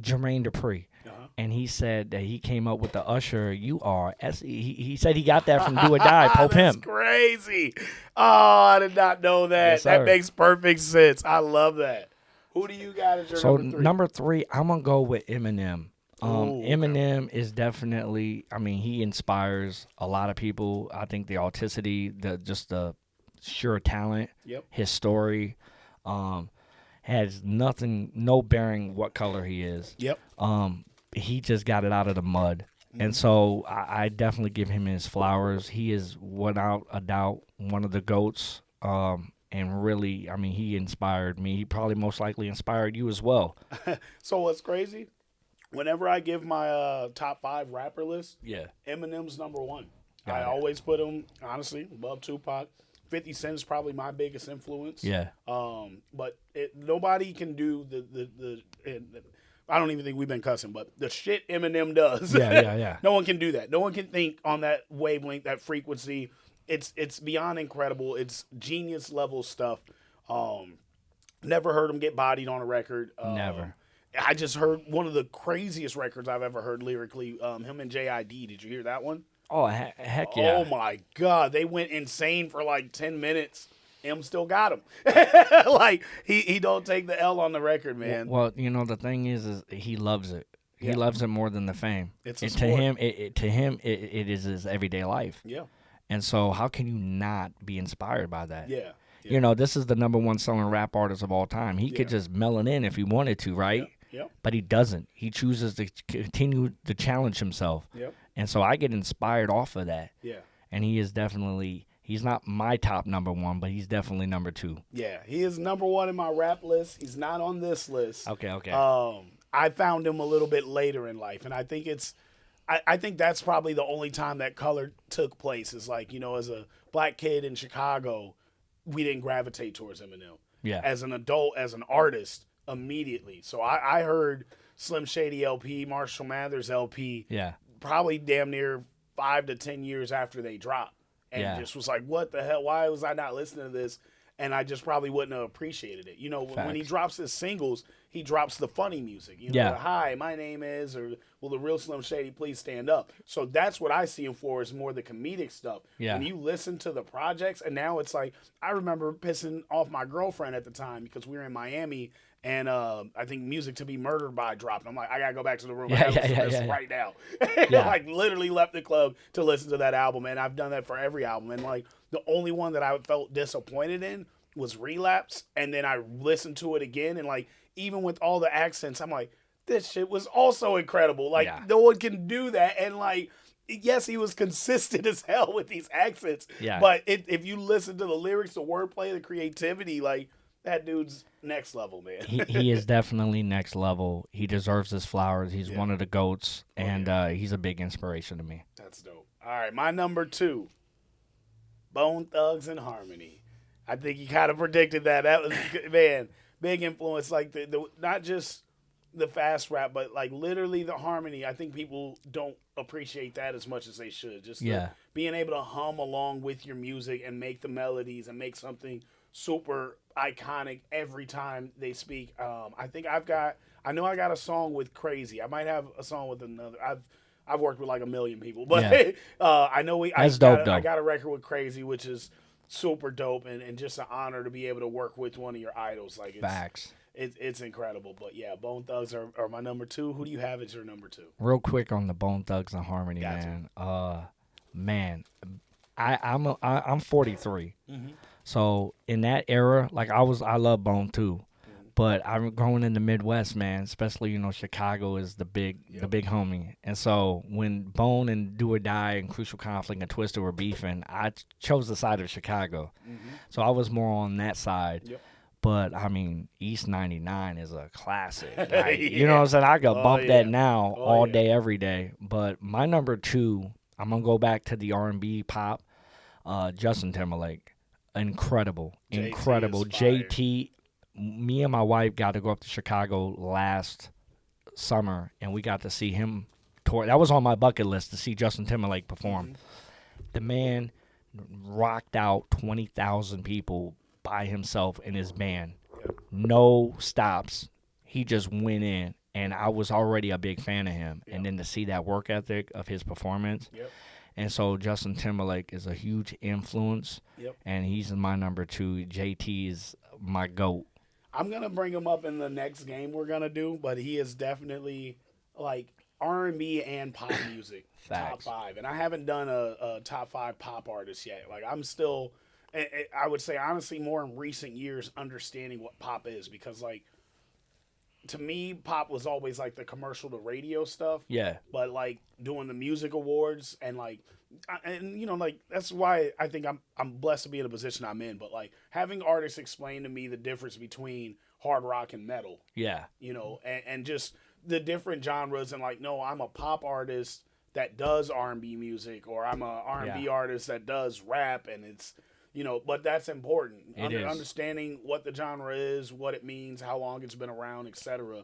S2: Dupri. And he said that he came up with the Usher, You Are. He said he got that from Do or Die, Po Pimp.
S1: That's crazy. Oh, I did not know that.
S2: Yes,
S1: that makes perfect sense. I love that. Who do you got as your number 3?
S2: Number 3, I'm going to go with Eminem. Eminem is definitely, I mean, he inspires a lot of people. I think the authenticity, the sheer talent, his story, has no bearing what color he is. He just got it out of the mud. And so I definitely give him his flowers. He is, without a doubt, one of the GOATs. And really, I mean, he inspired me. He probably most likely inspired you as well.
S1: So what's crazy, whenever I give my top 5 rapper list, Eminem's number 1. I always put him, honestly, above Tupac. 50 Cent is probably my biggest influence. But nobody can do the I don't even think we've been cussing, but the shit Eminem does. No one can do that. No one can think on that wavelength, that frequency. It's beyond incredible. It's genius level stuff. Never heard him get bodied on a record.
S2: Never.
S1: I just heard one of the craziest records I've ever heard lyrically. Him and JID. Did you hear that one?
S2: Oh, heck yeah.
S1: Oh, my God. They went insane for like 10 minutes. M still got him. Like, he don't take the L on the record, man.
S2: Well, you know, the thing is he loves it. He loves it more than the fame.
S1: It's a sport.
S2: To him, it is his everyday life. And so how can you not be inspired by that? You know, this is the number 1 selling rap artist of all time. He could just mail it in if he wanted to, right? But he doesn't. He chooses to continue to challenge himself. And so I get inspired off of that. And he is definitely... He's not my top number 1, but he's definitely number 2.
S1: Yeah, he is number 1 in my rap list. He's not on this list.
S2: Okay.
S1: I found him a little bit later in life, and I think I think that's probably the only time that color took place. Is like, you know, as a black kid in Chicago, we didn't gravitate towards Eminem. As an adult, as an artist, immediately. So I heard Slim Shady LP, Marshall Mathers LP, probably damn near 5 to 10 years after they dropped. And just was like, what the hell? Why was I not listening to this? And I just probably wouldn't have appreciated it. You know, when he drops his singles, he drops the funny music. You know,
S2: Yeah.
S1: the, hi, my name is, or will the real Slim Shady please stand up? So that's what I see him for, is more the comedic stuff.
S2: Yeah.
S1: When you listen to the projects, and now it's like, I remember pissing off my girlfriend at the time because we were in Miami, and I think Music to Be Murdered By dropped. I'm like, I gotta go back to the room. I gotta listen to this right now. Like, literally left the club to listen to that album, and I've done that for every album. And like, the only one that I felt disappointed in was Relapse, and then I listened to it again, and like, even with all the accents, I'm like, this shit was also incredible. Like, no one can do that, and like, yes, he was consistent as hell with these accents, but if you listen to the lyrics, the wordplay, the creativity, like, that dude's next level, man.
S2: he is definitely next level. He deserves his flowers. He's one of the GOATs, and he's a big inspiration to me.
S1: That's dope. All right, my number 2, Bone Thugs and Harmony. I think you kind of predicted that. That was, man, big influence. Like, the not just the fast rap, but like literally the harmony. I think people don't appreciate that as much as they should. Just being able to hum along with your music and make the melodies and make something super iconic every time they speak. I think I got a song with Crazy. I might have a song with another. I've worked with like a million people, but I know I got a record with Crazy, which is super dope, and just an honor to be able to work with one of your idols. Like,
S2: Facts.
S1: It's incredible. But yeah, Bone Thugs are my number 2. Who do you have as your number 2?
S2: Real quick on the Bone Thugs and Harmony, man. I'm 43.
S1: Mm-hmm.
S2: So in that era, like I love Bone too. But I'm growing in the Midwest, man. Especially, Chicago is the big homie. And so when Bone and Do or Die and Crucial Conflict and Twister were beefing, I chose the side of Chicago.
S1: Mm-hmm.
S2: So I was more on that side.
S1: Yep.
S2: But I mean, East 99 is a classic. Like, you know what I'm saying? I could bump that now all day, every day. But my number 2, I'm gonna go back to the R&B pop. Justin Timberlake, incredible. JT. Me and my wife got to go up to Chicago last summer, and we got to see him tour. That was on my bucket list, to see Justin Timberlake perform. Mm-hmm. The man rocked out 20,000 people by himself in his band. No stops. He just went in, and I was already a big fan of him. And then to see that work ethic of his performance. And so Justin Timberlake is a huge influence, and he's my number 2. JT is my GOAT.
S1: I'm going to bring him up in the next game we're going to do, but he is definitely like R&B and pop music. Top 5. And I haven't done a top 5 pop artist yet. Like, I'm still, I would say honestly, more in recent years understanding what pop is, because like, to me, pop was always like the commercial to radio stuff. Yeah. But like doing the music awards and like, like that's why I think I'm blessed to be in a position I'm in. But like having artists explain to me the difference between hard rock and metal. Yeah. And just the different genres, and like, no, I'm a pop artist that does R&B music, or I'm a R&B artist that does rap, and it's. But that's important. Understanding what the genre is, what it means, how long it's been around, etc.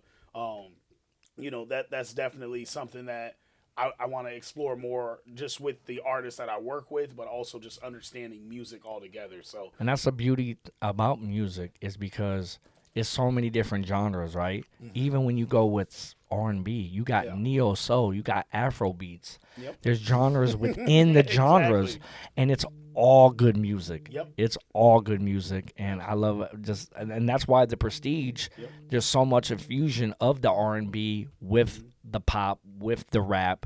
S1: That's definitely something that I want to explore more, just with the artists that I work with, but also just understanding music altogether. So, and
S2: that's the beauty about music, is because it's so many different genres, right? Mm-hmm. Even when you go with R&B, you got neo soul, you got Afro beats. Yep. There's genres within the genres, and it's all good music. Yep. It's all good music, and I love it. And that's why the Prestige, there's so much infusion of the R&B with the pop, with the rap.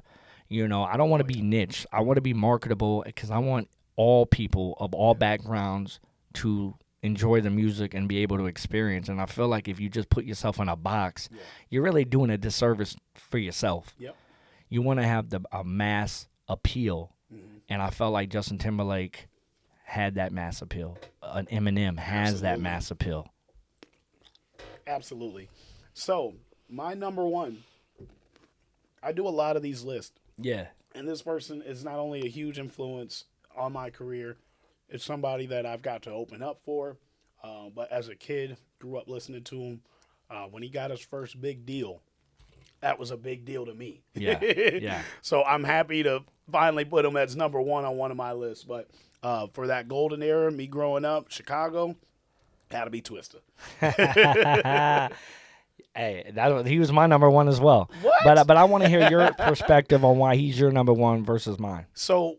S2: I don't want to be niche. I want to be marketable, because I want all people of all backgrounds to enjoy the music and be able to experience. And I feel like if you just put yourself in a box, you're really doing a disservice for yourself. Yep. You want to have a mass appeal. Mm-hmm. And I felt like Justin Timberlake had that mass appeal. An Eminem has that mass appeal.
S1: Absolutely. So, my number 1, I do a lot of these lists. Yeah. And this person is not only a huge influence on my career, it's somebody that I've got to open up for. But as a kid, grew up listening to him. When he got his first big deal, that was a big deal to me. Yeah, yeah. So I'm happy to finally put him as number 1 on one of my lists. But for that golden era, me growing up, Chicago, had to be Twister.
S2: Hey, he was my number one as well.
S1: What?
S2: But I want to hear your perspective on why he's your number one versus mine.
S1: So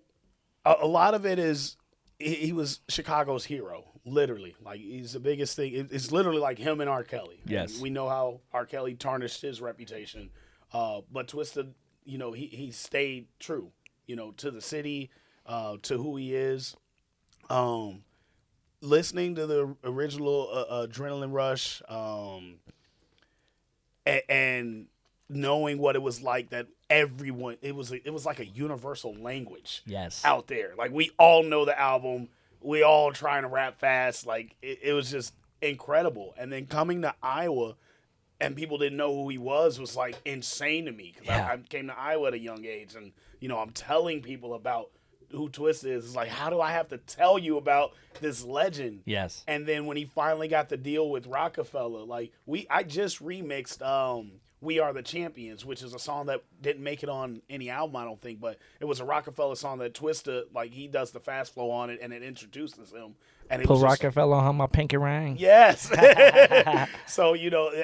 S1: a lot of it is he was Chicago's hero, literally. Like, he's the biggest thing. It's literally like him and R. Kelly.
S2: Yes.
S1: And we know how R. Kelly tarnished his reputation. But Twista, he stayed true, to the city, to who he is. Listening to the original Adrenaline Rush, and knowing what it was like, that everyone, it was like a universal language out there. Like, we all know the album, we all trying to rap fast. Like, it was just incredible. And then coming to Iowa and people didn't know who he was like insane to me, because I came to Iowa at a young age, and I'm telling people about who Twista is. It's like, how do I have to tell you about this legend?
S2: Yes.
S1: And then when he finally got the deal with Rockefeller, like, I just remixed We Are the Champions, which is a song that didn't make it on any album, I don't think, but it was a Rockefeller song that Twista, like, he does the fast flow on it, and it introduces him. And it
S2: Put
S1: was
S2: Rockefeller on my pinky ring.
S1: Yes. So,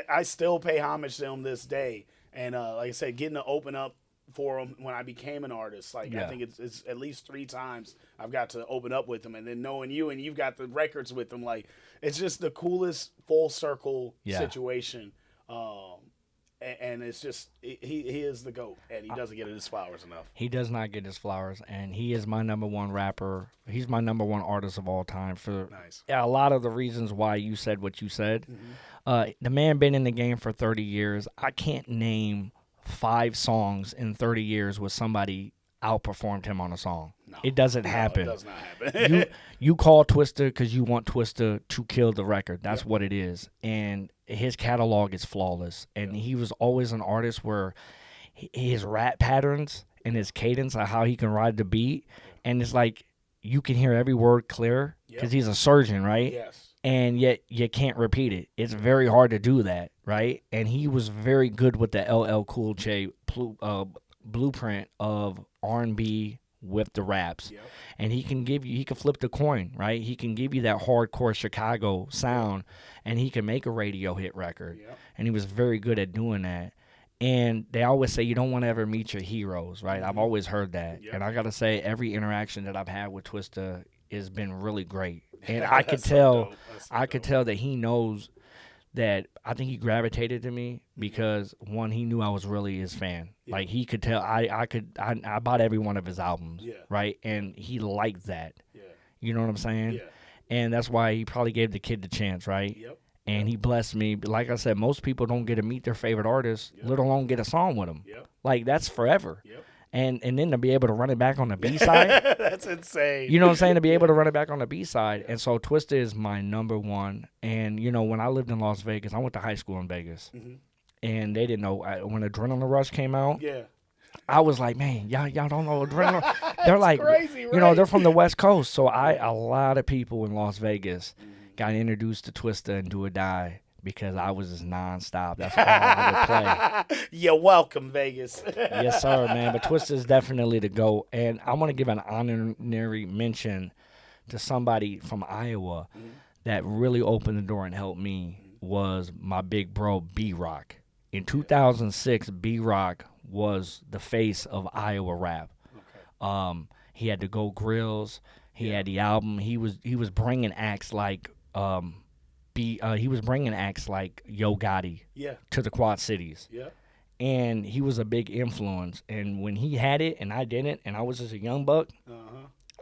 S1: I still pay homage to him this day. And like I said, getting to open up for him when I became an artist, like, I think it's at least 3 times I've got to open up with him. And then knowing you, and you've got the records with him, like, it's just the coolest full circle situation. And it's just, he is the GOAT, and he doesn't get his flowers enough.
S2: He does not get his flowers, and he is my number one rapper. He's my number one artist of all time for a lot of the reasons why you said what you said. Mm-hmm. The man been in the game for 30 years. I can't name 5 songs in 30 years where somebody outperformed him on a song. No, it doesn't happen.
S1: It does not happen.
S2: you call Twista because you want Twista to kill the record. That's what it is. And his catalog is flawless. And he was always an artist where his rap patterns and his cadence of how he can ride the beat, and it's like you can hear every word clear because he's a surgeon, right?
S1: Yes.
S2: And yet you can't repeat it. It's very hard to do that, right? And he was very good with the LL Cool J blueprint of R&B with the raps. Yep. And he can flip the coin, right? He can give you that hardcore Chicago sound, and he can make a radio hit record. Yep. And he was very good at doing that. And they always say you don't want to ever meet your heroes, right? Mm-hmm. I've always heard that. Yep. And I got to say, every interaction that I've had with Twista has been really great. And I could tell that he knows that. I think he gravitated to me because, one, he knew I was really his fan. Yeah. Like, he could tell I bought every one of his albums, right? And he liked that. Yeah. You know what I'm saying? Yeah. And that's why he probably gave the kid the chance, right? Yep. And he blessed me. Like I said, most people don't get to meet their favorite artist, let alone get a song with them. Yep. Like, that's forever. Yep. And then to be able to run it back on the B-side.
S1: That's insane.
S2: You know what I'm saying? To be able to run it back on the B-side. And so Twista is my number one. And, when I lived in Las Vegas, I went to high school in Vegas. Mm-hmm. And they didn't know. When Adrenaline Rush came out, I was like, man, y'all don't know Adrenaline. They're like,
S1: crazy, right?
S2: They're from the West Coast. So a lot of people in Las Vegas got introduced to Twista and Do or Die, because I was just nonstop. That's all I would play.
S1: You're welcome, Vegas.
S2: Yes, sir, man. But Twista is definitely the GOAT. And I want to give an honorary mention to somebody from Iowa that really opened the door and helped me, was my big bro, B-Rock. In 2006, B-Rock was the face of Iowa rap. Okay. He had the Go Grills. He had the album. He was bringing acts like he was bringing acts like Yo Gotti to the Quad Cities. Yeah. And he was a big influence. And when he had it and I didn't, and I was just a young buck,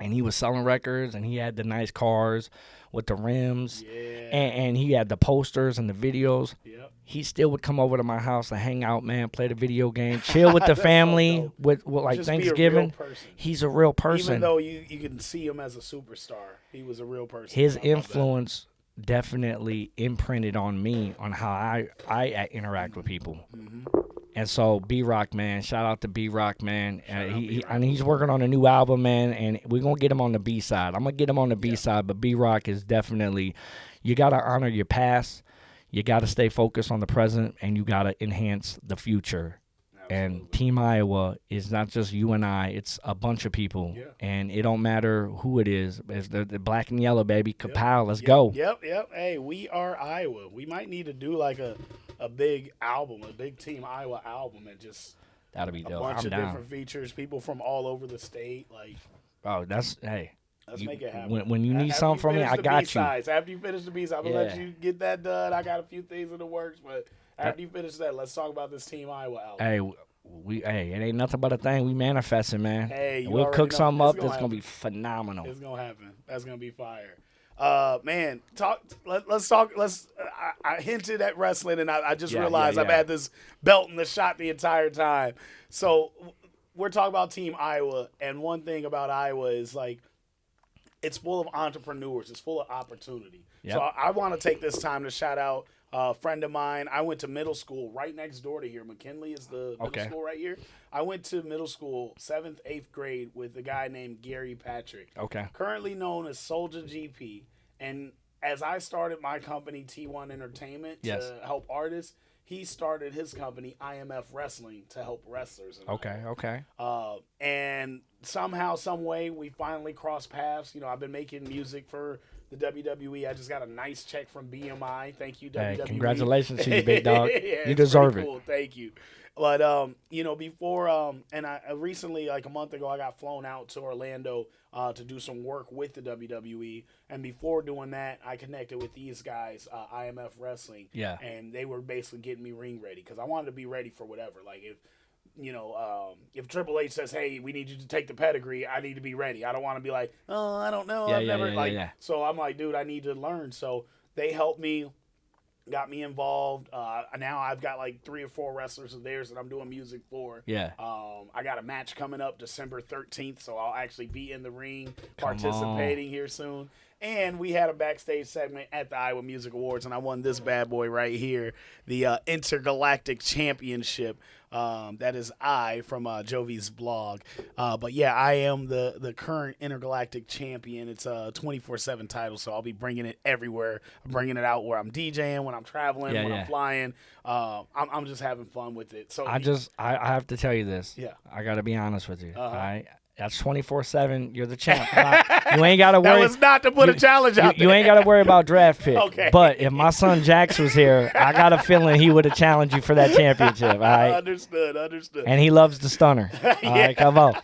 S2: and he was selling records, and he had the nice cars with the rims, and he had the posters and the videos, he still would come over to my house and hang out, man, play the video game, chill with the family, with like just Thanksgiving. He's a real person.
S1: Even though you can see him as a superstar, he was a real person.
S2: His influence definitely imprinted on me on how I interact with people. Mm-hmm. And so B-Rock, man, shout out to B-Rock, man. He's working on a new album, man, and we're going to get him on the B-side. I'm going to get him on the B-side, but B-Rock is definitely, you got to honor your past, you got to stay focused on the present, and you got to enhance the future. Absolutely. And Team Iowa is not just you and I. It's a bunch of people. Yeah. And it don't matter who it is. It's the black and yellow, baby. Kapow, let's go.
S1: Yep. Hey, we are Iowa. We might need to do like a a big album, a big Team Iowa album, and just
S2: That'll be
S1: a
S2: dope.
S1: bunch
S2: I'm
S1: of
S2: down.
S1: different features, people from all over the state. Like,
S2: Oh, that's hey.
S1: let's make it happen.
S2: When you need
S1: After
S2: something from me,
S1: finish
S2: I
S1: the
S2: got you.
S1: B-sides, after you finish the B-sides, I'm gonna let
S2: Yeah.
S1: you get that done. I got a few things in the works, but after you finish that, let's talk about this Team Iowa album.
S2: Hey, it ain't nothing but a thing. We manifesting, man.
S1: Hey, you
S2: We'll
S1: already
S2: cook
S1: know.
S2: something
S1: It's
S2: up
S1: gonna
S2: that's gonna
S1: happen.
S2: be phenomenal.
S1: It's gonna happen. That's gonna be fire. Man, let's talk. I hinted at wrestling, and I just realized I've
S2: yeah.
S1: had this belt in the shot the entire time. So we're talking about Team Iowa, and one thing about Iowa is like it's full of entrepreneurs. It's full of opportunity.
S2: Yep.
S1: So I want to take this time to shout out a friend of mine. I went to middle school right next door to here. McKinley is the middle school right here. I went to middle school, 7th, 8th grade, with a guy named Gary Patrick.
S2: Okay.
S1: Currently known as Soldier GP. And as I started my company, T1 Entertainment, to help artists, he started his company, IMF Wrestling, to help wrestlers.
S2: Okay.
S1: And somehow, some way, we finally crossed paths. You know, I've been making music for the WWE. I just got a nice check from BMI. Thank you,
S2: Hey,
S1: WWE.
S2: congratulations to you, big dog.
S1: Yeah,
S2: You deserve
S1: pretty
S2: it.
S1: cool. Thank you. But you know, before and I recently, like a month ago, I got flown out to Orlando to do some work with the WWE. And before doing that, I connected with these guys, IMF Wrestling.
S2: Yeah.
S1: And they were basically getting me ring ready because I wanted to be ready for whatever. Like if Triple H says, "Hey, we need you to take the pedigree," I need to be ready. I don't want to be like, "Oh, I don't know, I've never." So I'm like, dude, I need to learn. So they helped me. Got me involved. Now I've got like 3 or 4 wrestlers of theirs that I'm doing music for.
S2: Yeah.
S1: I got a match coming up December 13th, so I'll actually be in the ring participating here soon. And we had a backstage segment at the Iowa Music Awards, and I won this bad boy right here, the Intergalactic Championship. That is from Jovi's blog. But yeah, I am the current Intergalactic Champion. It's a 24/7 title, so I'll be bringing it everywhere. I'm bringing it out where I'm DJing, when I'm traveling, when I'm flying. I'm just having fun with it. So
S2: I have to tell you this.
S1: Yeah.
S2: I got to be honest with you. All right. That's 24/7. You're the champ. You ain't got to worry.
S1: That was not to put a challenge out there.
S2: You ain't got to worry about draft pick.
S1: Okay.
S2: But if my son Jax was here, I got a feeling he would have challenged you for that championship. All right.
S1: Understood.
S2: And he loves the stunner. All right, come on.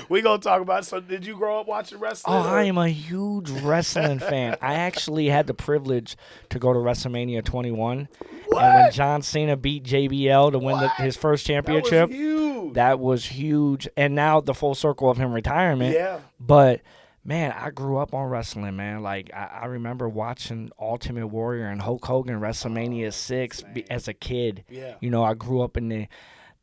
S1: We gonna talk about. So, did you grow up watching wrestling?
S2: Oh, I am a huge wrestling fan. I actually had the privilege to go to WrestleMania 21.
S1: What?
S2: And when John Cena beat JBL to win his first championship,
S1: That was huge.
S2: that was huge. And now the full circle of him retirement.
S1: Yeah.
S2: But, man, I grew up on wrestling, man. Like, I remember watching Ultimate Warrior and Hulk Hogan WrestleMania 6 as a kid.
S1: Yeah.
S2: You know, I grew up in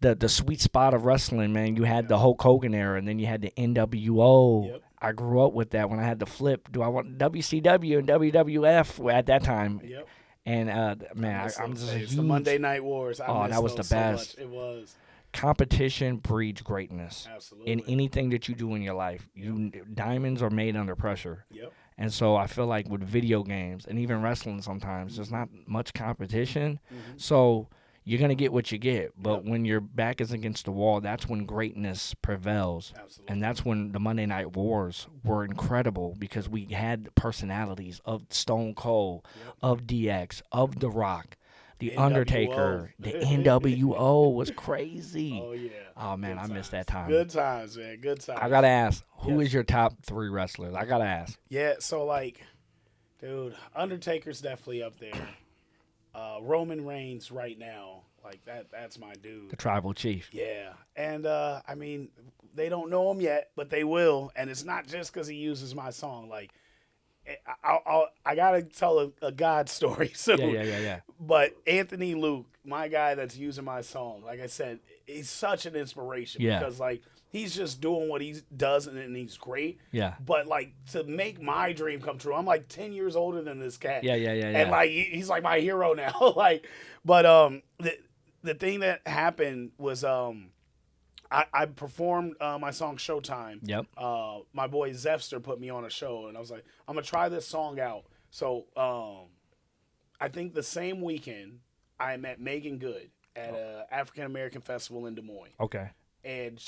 S2: the sweet spot of wrestling, man. You had the Hulk Hogan era, and then you had the NWO.
S1: Yep.
S2: I grew up with that when I had to flip. Do I want WCW and WWF at that time?
S1: Yep.
S2: And, man, I'm just a
S1: It's
S2: huge...
S1: the Monday Night Wars.
S2: that was the best.
S1: So much. It was.
S2: Competition breeds greatness.
S1: Absolutely.
S2: In anything that you do in your life. Diamonds are made under pressure.
S1: Yep.
S2: And so I feel like with video games and even wrestling sometimes, there's not much competition.
S1: Mm-hmm.
S2: So you're going to get what you get. But when your back is against the wall, that's when greatness prevails.
S1: Absolutely.
S2: And that's when the Monday Night Wars were incredible because we had the personalities of Stone Cold, of DX, of The Rock, The
S1: NWO.
S2: Undertaker. The NWO was crazy.
S1: Oh, yeah.
S2: Oh, man, I missed that time.
S1: Good times, man. Good times.
S2: I got to ask, who is your top 3 wrestlers? I got to ask.
S1: Yeah, so, like, dude, Undertaker's definitely up there. Roman Reigns right now, like, that's my dude.
S2: The Tribal Chief.
S1: Yeah. And, I mean, they don't know him yet, but they will. And it's not just because he uses my song. Like, I got to tell a God story soon.
S2: Yeah.
S1: But Anthony Luke, my guy that's using my song, like I said, he's such an inspiration.
S2: Yeah.
S1: Because, like, he's just doing what he does, and he's great.
S2: Yeah.
S1: But, like, to make my dream come true, I'm, like, 10 years older than this cat.
S2: Yeah.
S1: And, like, he's, like, my hero now. Like, but the thing that happened was I performed my song Showtime.
S2: Yep.
S1: My boy Zefster put me on a show, and I was like, I'm going to try this song out. So I think the same weekend, I met Megan Good at an African-American festival in Des Moines.
S2: Okay.
S1: And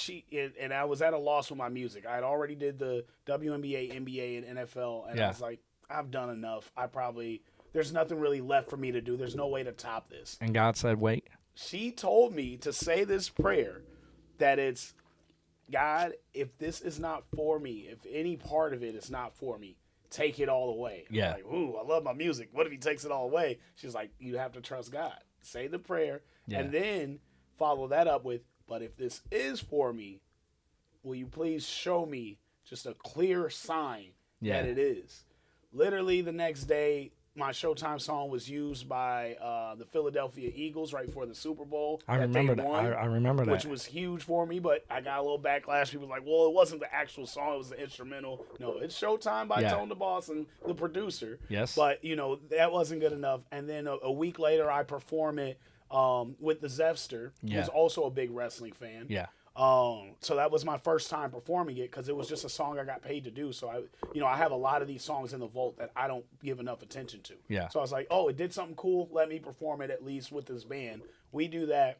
S1: and I was at a loss with my music. I had already did the WNBA, NBA, and NFL, and I was like, I've done enough. there's nothing really left for me to do. There's no way to top this.
S2: And God said, wait.
S1: She told me to say this prayer that it's, God, if this is not for me, if any part of it is not for me, take it all away.
S2: Yeah.
S1: I'm like, ooh, I love my music. What if he takes it all away? She's like, you have to trust God. Say the prayer, and then follow that up with, but if this is for me, will you please show me just a clear sign that it is? Literally the next day, my Showtime song was used by the Philadelphia Eagles right before the Super Bowl.
S2: I remember that. I remember that.
S1: Which was huge for me, but I got a little backlash. People were like, well, it wasn't the actual song. It was the instrumental. No, it's Showtime by Tone the Boss and the producer.
S2: Yes.
S1: But, that wasn't good enough. And then a week later, I perform it with the Zepster, who's also a big wrestling fan.
S2: Yeah.
S1: So that was my first time performing it because it was just a song I got paid to do. So I have a lot of these songs in the vault that I don't give enough attention to.
S2: Yeah.
S1: So I was like, oh, it did something cool. Let me perform it at least with this band. We do that.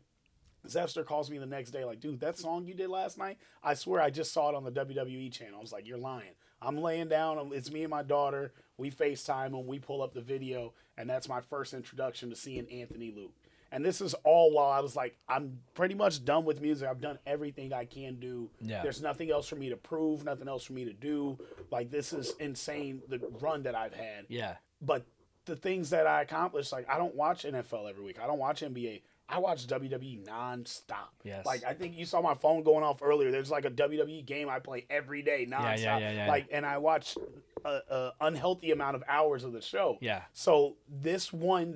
S1: Zepster calls me the next day like, dude, that song you did last night, I swear I just saw it on the WWE channel. I was like, you're lying. I'm laying down. It's me and my daughter. We FaceTime and we pull up the video, and that's my first introduction to seeing Anthony Luke. And this is all while I was like, I'm pretty much done with music. I've done everything I can do.
S2: Yeah.
S1: There's nothing else for me to prove, nothing else for me to do. Like, this is insane, the run that I've had.
S2: Yeah.
S1: But the things that I accomplished, like, I don't watch NFL every week. I don't watch NBA. I watch WWE nonstop.
S2: Yes.
S1: Like, I think you saw my phone going off earlier. There's like a WWE game I play every day nonstop.
S2: Yeah.
S1: Like, and I watch a unhealthy amount of hours of the show.
S2: Yeah.
S1: So this win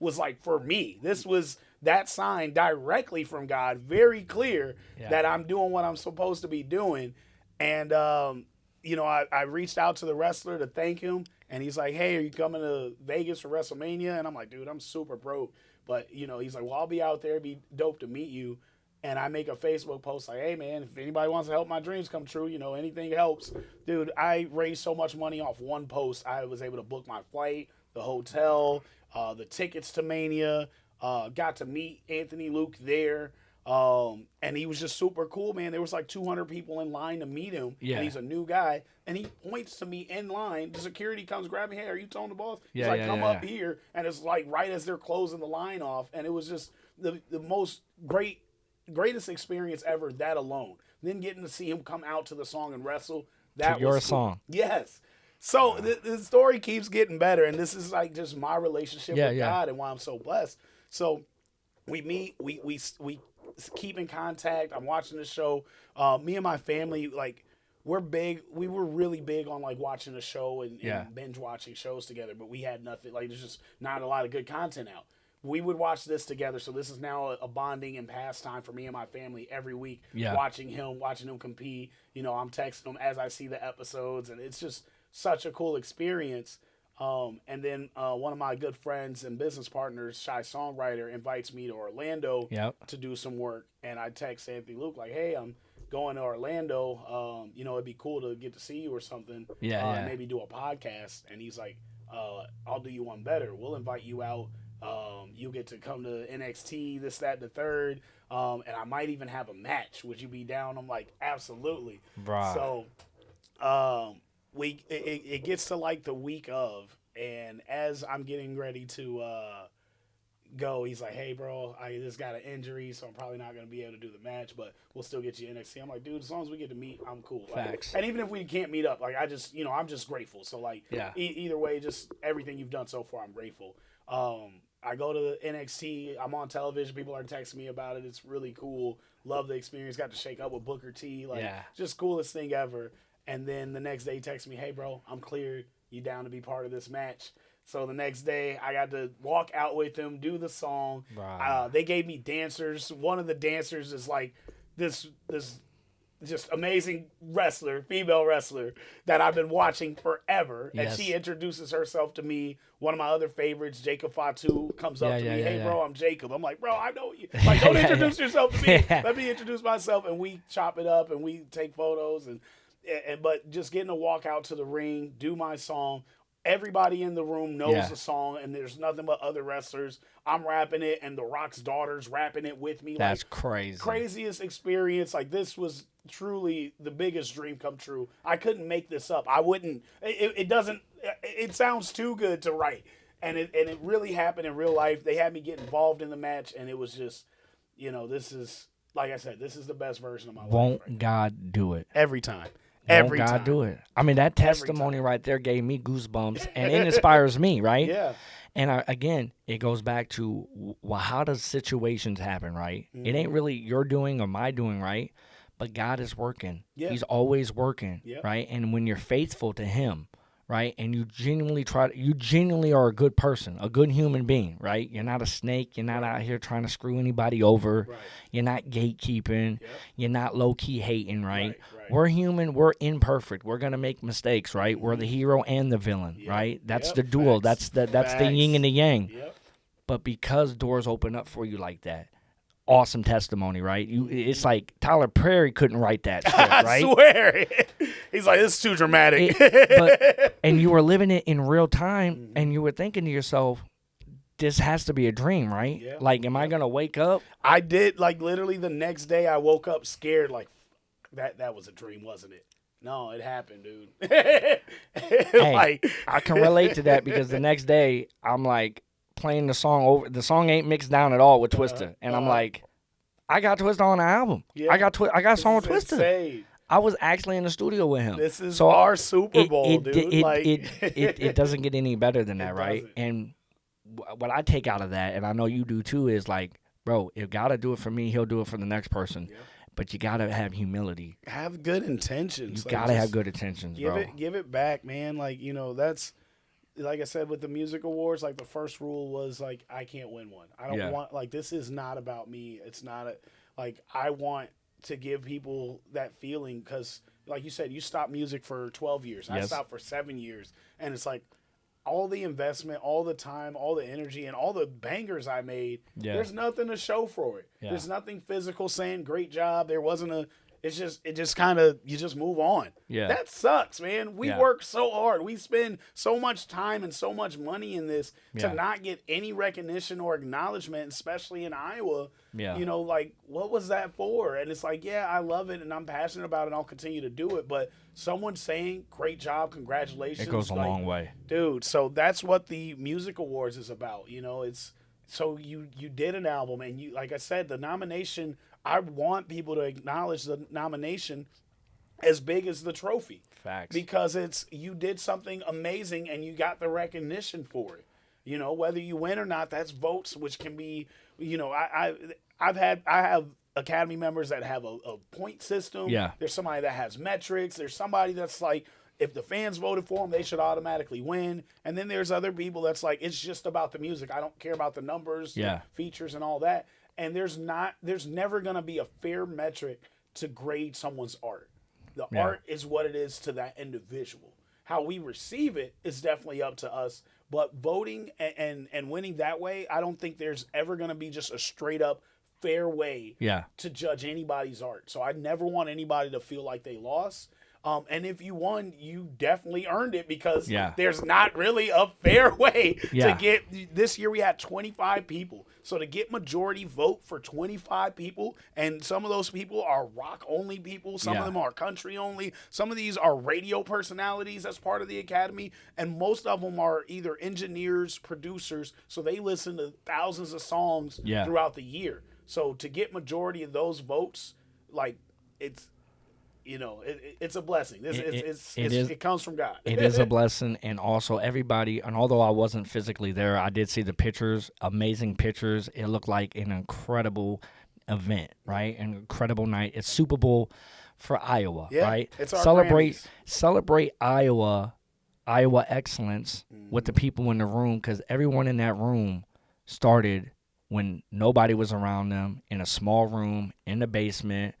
S1: was like for me. This was that sign directly from God, very clear that I'm doing what I'm supposed to be doing. And I reached out to the wrestler to thank him, and he's like, "Hey, are you coming to Vegas for WrestleMania?" And I'm like, "Dude, I'm super broke." But, he's like, well, I'll be out there. It'd be dope to meet you. And I make a Facebook post like, hey, man, if anybody wants to help my dreams come true, anything helps. Dude, I raised so much money off one post. I was able to book my flight, the hotel, the tickets to Mania, got to meet Anthony Luke there. And he was just super cool, man. There was like 200 people in line to meet him.
S2: Yeah.
S1: And he's a new guy. And he points to me in line. The security comes, grab me. Hey, are you Tone the Boss? He's like, come up here. And it's like right as they're closing the line off. And it was just the most greatest experience ever, that alone. Then getting to see him come out to the song and wrestle. That
S2: to your
S1: was
S2: song.
S1: Yes. So the story keeps getting better. And this is like just my relationship with God and why I'm so blessed. So we meet, we keep in contact. I'm watching the show. Me and my family, like, we're big. We were really big on like watching a show and binge watching shows together, but we had nothing. Like, there's just not a lot of good content out. We would watch this together. So this is now a bonding and pastime for me and my family every week. Watching him compete. I'm texting him as I see the episodes, and it's just such a cool experience. And then one of my good friends and business partners, Shy Songwriter, invites me to Orlando to do some work. And I text Anthony Luke like, hey, I'm going to Orlando. It'd be cool to get to see you or something. Maybe do a podcast. And he's like, I'll do you one better. We'll invite you out. You'll get to come to NXT, this, that, and the third. And I might even have a match. Would you be down? I'm like, absolutely.
S2: Right.
S1: So it gets to like the week of, and as I'm getting ready to go, he's like, hey, bro, I just got an injury, so I'm probably not going to be able to do the match, but we'll still get you NXT. I'm like, dude, as long as we get to meet, I'm cool.
S2: Facts.
S1: And even if we can't meet up, like, I just, I'm just grateful. So, like, either way, just everything you've done so far, I'm grateful. I go to the NXT. I'm on television. People are texting me about it. It's really cool. Love the experience. Got to shake up with Booker T. Like, just coolest thing ever. And then the next day, he texts me, hey, bro, I'm cleared. You down to be part of this match? So the next day, I got to walk out with him, do the song. They gave me dancers. One of the dancers is like this just amazing wrestler, female wrestler that I've been watching forever. And she introduces herself to me. One of my other favorites, Jacob Fatu, comes up to me. Hey, bro, I'm Jacob. I'm like, bro, I know you. Like, don't introduce yourself to me. Let me introduce myself. And we chop it up and we take photos. But just getting to walk out to the ring, do my song. Everybody in the room knows the song, and there's nothing but other wrestlers. I'm rapping it, and The Rock's daughter's rapping it with me.
S2: That's crazy.
S1: Craziest experience. Like, this was truly the biggest dream come true. I couldn't make this up. I wouldn't. It doesn't. It sounds too good to write. and it really happened in real life. They had me get involved in the match, and it was just, this is, like I said, this is the best version of my life.
S2: Won't
S1: Right now.
S2: God do it?
S1: Every time.
S2: Won't
S1: Every
S2: God
S1: time.
S2: do it? I mean, that testimony right there gave me goosebumps, and it inspires me, right?
S1: Yeah.
S2: And again, it goes back to, well, how does situations happen, right?
S1: Mm-hmm.
S2: It ain't really your doing or my doing, right? But God is working.
S1: Yeah.
S2: He's always working, right? And when you're faithful to Him, right, and you genuinely are a good person, a good human being, right? You're not a snake. You're not out here trying to screw anybody over.
S1: Right.
S2: You're not gatekeeping.
S1: Yep.
S2: You're not low-key hating, right?
S1: Right.
S2: We're human. We're imperfect. We're going to make mistakes, right? We're the hero and the villain,
S1: Yep.
S2: right? That's
S1: Yep.
S2: the duel.
S1: Facts.
S2: That's the yin and the yang.
S1: Yep.
S2: But because doors open up for you like that, awesome testimony, right? It's like Tyler Perry couldn't write that script, right?
S1: I swear. He's like, this is too dramatic.
S2: And you were living it in real time, and you were thinking to yourself, this has to be a dream, right?
S1: Yeah.
S2: Like, am I going to wake up?
S1: I did, like, literally the next day I woke up scared, like, that was a dream, wasn't it? No, it happened, dude.
S2: Hey, I can relate to that because the next day I'm like playing the song over. The song ain't mixed down at all with Twista, and I'm like, I got Twista on the album.
S1: Yeah.
S2: I got a song with Twista.
S1: Insane.
S2: I was actually in the studio with him.
S1: This is our Super Bowl, dude.
S2: It doesn't get any better than that, right?
S1: Doesn't.
S2: And what I take out of that, and I know you do too, is like, bro, if God will do it for me, He'll do it for the next person.
S1: Yep.
S2: But you gotta have humility.
S1: Have good intentions.
S2: You gotta have good intentions, bro.
S1: Give it back, man. Like, that's, like I said, with the music awards, like the first rule was like, I can't win one. I don't want, like, this is not about me. It's not I want to give people that feeling because, like you said, you stopped music for 12 years.
S2: Yes.
S1: I stopped for 7 years. And it's like all the investment, all the time, all the energy, and all the bangers I made, there's nothing to show for it.
S2: Yeah.
S1: There's nothing physical saying, great job. There wasn't it just kind of, you just move on.
S2: Yeah.
S1: That sucks, man. We work so hard. We spend so much time and so much money in this to not get any recognition or acknowledgement, especially in Iowa.
S2: Yeah.
S1: Like, what was that for? And it's like, I love it and I'm passionate about it and I'll continue to do it. But someone saying, great job, congratulations.
S2: It goes a long way.
S1: Dude, so that's what the music awards is about. It's so you did an album and you, like I said, the nomination, I want people to acknowledge the nomination as big as the trophy.
S2: Facts.
S1: Because you did something amazing and you got the recognition for it. Whether you win or not, that's votes, which can be, I have Academy members that have a point system.
S2: Yeah.
S1: There's somebody that has metrics. There's somebody that's like, if the fans voted for them, they should automatically win. And then there's other people that's like, it's just about the music. I don't care about the numbers, the features, and all that. And there's never going to be a fair metric to grade someone's art. The art is what it is to that individual. How we receive it is definitely up to us. But voting and winning that way, I don't think there's ever going to be just a straight up fair way to judge anybody's art. So I never want anybody to feel like they lost. And if you won, you definitely earned it because there's not really a fair way to get. This year we had 25 people. So to get majority vote for 25 people, and some of those people are rock only people, some of them are country only, some of these are radio personalities that's part of the Academy, and most of them are either engineers, producers, so they listen to thousands of songs throughout the year. So to get majority of those votes, like, it's it's a blessing. It comes from God.
S2: It is a blessing, and also everybody. And although I wasn't physically there, I did see the pictures. Amazing pictures. It looked like an incredible event, right? An incredible night. It's Super Bowl for Iowa, right?
S1: It's our
S2: celebrate Iowa excellence with the people in the room, because everyone in that room started when nobody was around them, in a small room in the basement.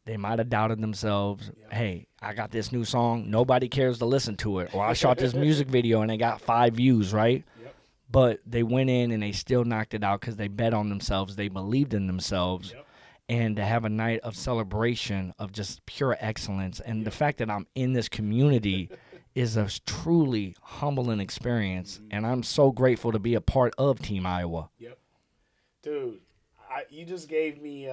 S2: They might have doubted themselves. Hey, I got this new song. Nobody cares to listen to it. Or I shot this music video and it got 5 views, right?
S1: Yep.
S2: But they went in and they still knocked it out because they bet on themselves. They believed in themselves.
S1: Yep.
S2: And to have a night of celebration of just pure excellence. And the fact that I'm in this community is a truly humbling experience. And I'm so grateful to be a part of Team Iowa.
S1: Yep. Dude, you just gave me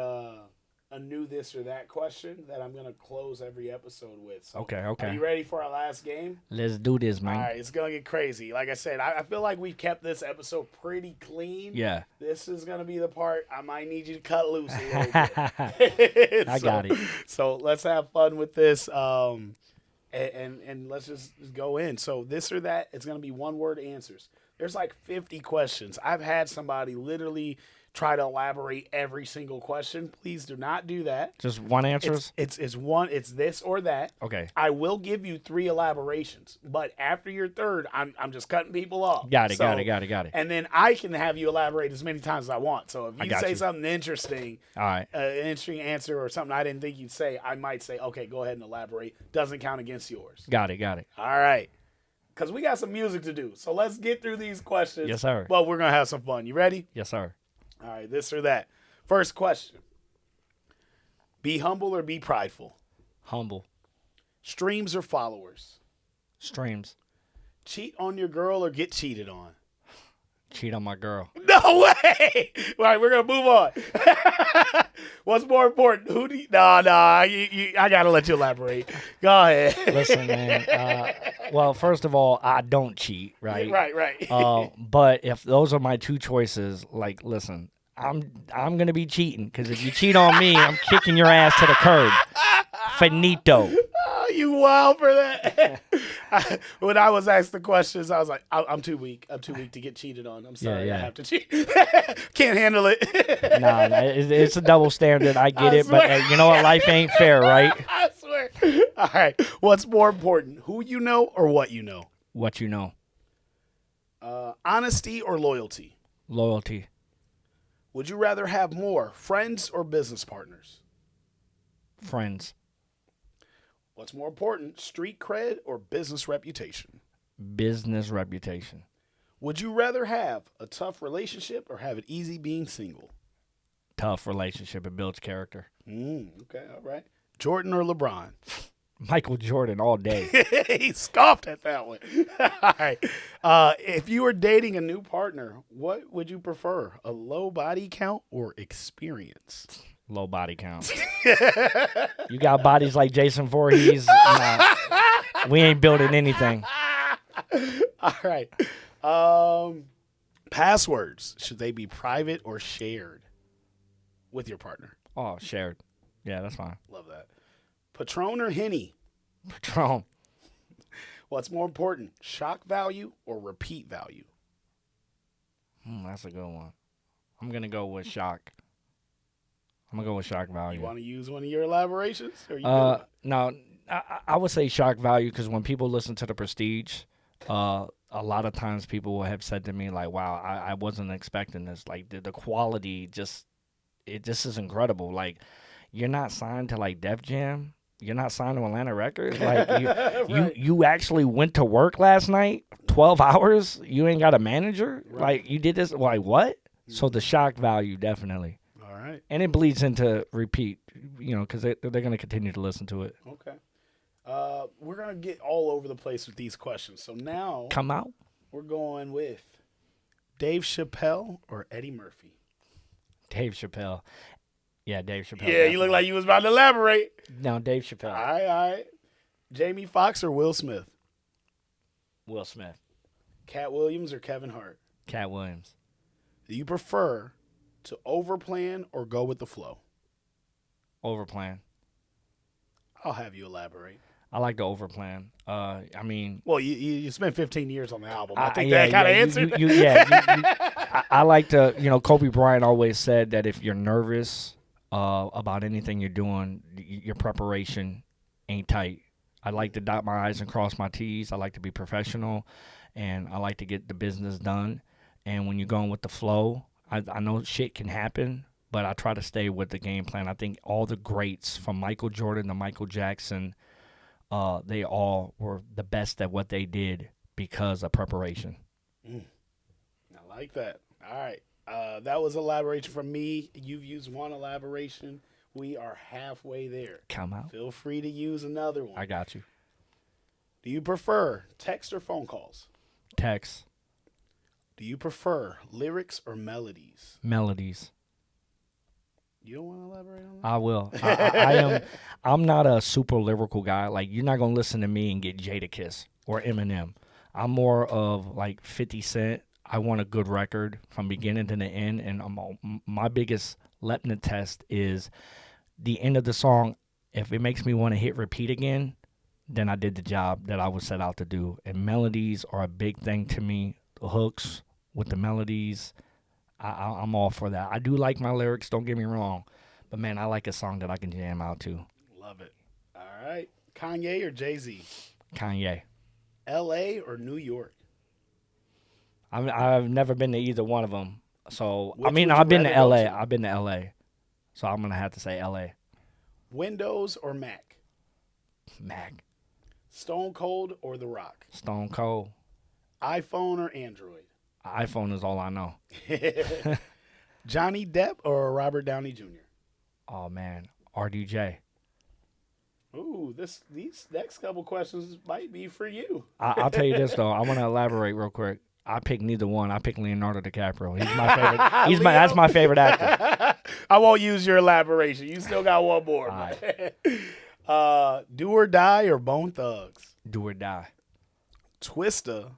S1: a new this or that question that I'm gonna close every episode with. So,
S2: Okay.
S1: Are you ready for our last game?
S2: Let's do this,
S1: All
S2: man.
S1: right, it's gonna get crazy. Like I said, I feel like we've kept this episode pretty clean.
S2: Yeah.
S1: This is gonna be the part I might need you to cut loose a little bit.
S2: I got it.
S1: So let's have fun with this. And let's just go in. So this or that, it's gonna be one word answers. There's like 50 questions. I've had somebody literally try to elaborate every single question. Please do not do that.
S2: Just one answers?
S1: It's one. It's this or that.
S2: Okay.
S1: I will give you 3 elaborations, but after your third, I'm just cutting people off.
S2: Got it.
S1: And then I can have you elaborate as many times as I want. So if you say
S2: you.
S1: something interesting,
S2: All right.
S1: an interesting answer or something I didn't think you'd say, I might say, okay, go ahead and elaborate. Doesn't count against yours.
S2: Got it.
S1: All right. Because we got some music to do. So let's get through these questions.
S2: Yes, sir.
S1: But we're going to have some fun. You ready?
S2: Yes, sir.
S1: All right, this or that. First question. Be humble or be prideful?
S2: Humble.
S1: Streams or followers?
S2: Streams.
S1: Cheat on your girl or get cheated on?
S2: Cheat on my girl.
S1: No way! All right, we're going to move on. What's more important? Who do you... No, I got to let you elaborate. Go ahead.
S2: Listen, man. Well, first of all, I don't cheat, right?
S1: Right.
S2: But if those are my two choices, like, listen, I'm gonna be cheating because if you cheat on me, I'm kicking your ass to the curb. Finito.
S1: Oh, you wild for that. When I was asked the questions, I was like, I'm too weak. I'm too weak to get cheated on. I'm sorry.
S2: Yeah.
S1: I have to cheat. Can't handle it.
S2: Nah, it's a double standard. I get it,
S1: swear.
S2: but you know what? Life ain't fair, right?
S1: I swear. All right. What's more important, who you know or what you know?
S2: What you know?
S1: Honesty or loyalty?
S2: Loyalty.
S1: Would you rather have more, friends or business partners?
S2: Friends.
S1: What's more important, street cred or business reputation?
S2: Business reputation.
S1: Would you rather have a tough relationship or have it easy being single?
S2: Tough relationship. It builds character.
S1: Okay, all right. Jordan or LeBron?
S2: Michael Jordan all day.
S1: He scoffed at that one. All right. If you were dating a new partner, what would you prefer? A low body count or experience?
S2: Low body count. You got bodies like Jason Voorhees. Nah, we ain't building anything.
S1: All right. Passwords, should they be private or shared with your partner?
S2: Oh, shared. Yeah, that's fine.
S1: Love that. Patron or Henny?
S2: Patron.
S1: What's more important, shock value or repeat value?
S2: That's a good one. I'm going to go with shock. I'm going to go with shock value.
S1: You want to use one of your elaborations? Or you good?
S2: No, I would say shock value because when people listen to The Prestige, a lot of times people will have said to me, like, wow, I wasn't expecting this. Like, the quality just is incredible. Like, you're not signed to, like, Def Jam. You're not signed to Atlanta Records. Like,
S1: Right.
S2: you actually went to work last night, 12 hours. You ain't got a manager.
S1: Right.
S2: Like, you did this. Like, what? So the shock value, definitely.
S1: All right.
S2: And it bleeds into repeat, because they're going to continue to listen to it.
S1: Okay. We're going to get all over the place with these questions. So now
S2: Come out.
S1: we're going with Dave Chappelle or Eddie Murphy.
S2: Dave Chappelle. Yeah, Dave Chappelle.
S1: Yeah, you look like you was about to elaborate.
S2: No, Dave Chappelle.
S1: All right. Jamie Foxx or Will Smith?
S2: Will Smith.
S1: Cat Williams or Kevin Hart?
S2: Cat Williams.
S1: Do you prefer to overplan or go with the flow?
S2: Overplan.
S1: I'll have you elaborate.
S2: I like the overplan. I mean,
S1: Well, you spent 15 years on the album. I think that kind of answered.
S2: I like to, Kobe Bryant always said that if you're nervous about anything you're doing, your preparation ain't tight. I like to dot my I's and cross my T's. I like to be professional, and I like to get the business done. And when you're going with the flow, I know shit can happen, but I try to stay with the game plan. I think all the greats, from Michael Jordan to Michael Jackson, they all were the best at what they did because of preparation.
S1: I like that. All right. That was elaboration from me. You've used one elaboration. We are halfway there.
S2: Come out.
S1: Feel free to use another one.
S2: I got you.
S1: Do you prefer text or phone calls?
S2: Text.
S1: Do you prefer lyrics or melodies?
S2: Melodies.
S1: You don't want to elaborate on that?
S2: I will. I am. I'm not a super lyrical guy. Like you're not gonna listen to me and get Jadakiss or Eminem. I'm more of like 50 Cent. I want a good record from beginning to the end, and my biggest litmus test is the end of the song. If it makes me want to hit repeat again, then I did the job that I was set out to do. And melodies are a big thing to me. The hooks with the melodies, I'm all for that. I do like my lyrics, don't get me wrong. But, man, I like a song that I can jam out to.
S1: Love it. All right. Kanye or Jay-Z?
S2: Kanye.
S1: L.A. or New York?
S2: I've never been to either one of them. So,
S1: Which
S2: I mean,
S1: would you
S2: I've been to
S1: rather go
S2: L.A.
S1: to?
S2: I've been to L.A. So, I'm going to have to say L.A.
S1: Windows or Mac?
S2: Mac.
S1: Stone Cold or The Rock?
S2: Stone Cold.
S1: iPhone or Android?
S2: iPhone is all I know.
S1: Johnny Depp or Robert Downey Jr.?
S2: Oh, man. RDJ.
S1: Ooh, these next couple questions might be for you.
S2: I'll tell you this, though. I want to elaborate real quick. I picked neither one. I picked Leonardo DiCaprio. He's my favorite. That's my favorite actor.
S1: I won't use your elaboration. You still got one more.
S2: All
S1: Do or Die or Bone Thugs?
S2: Do or die.
S1: Twista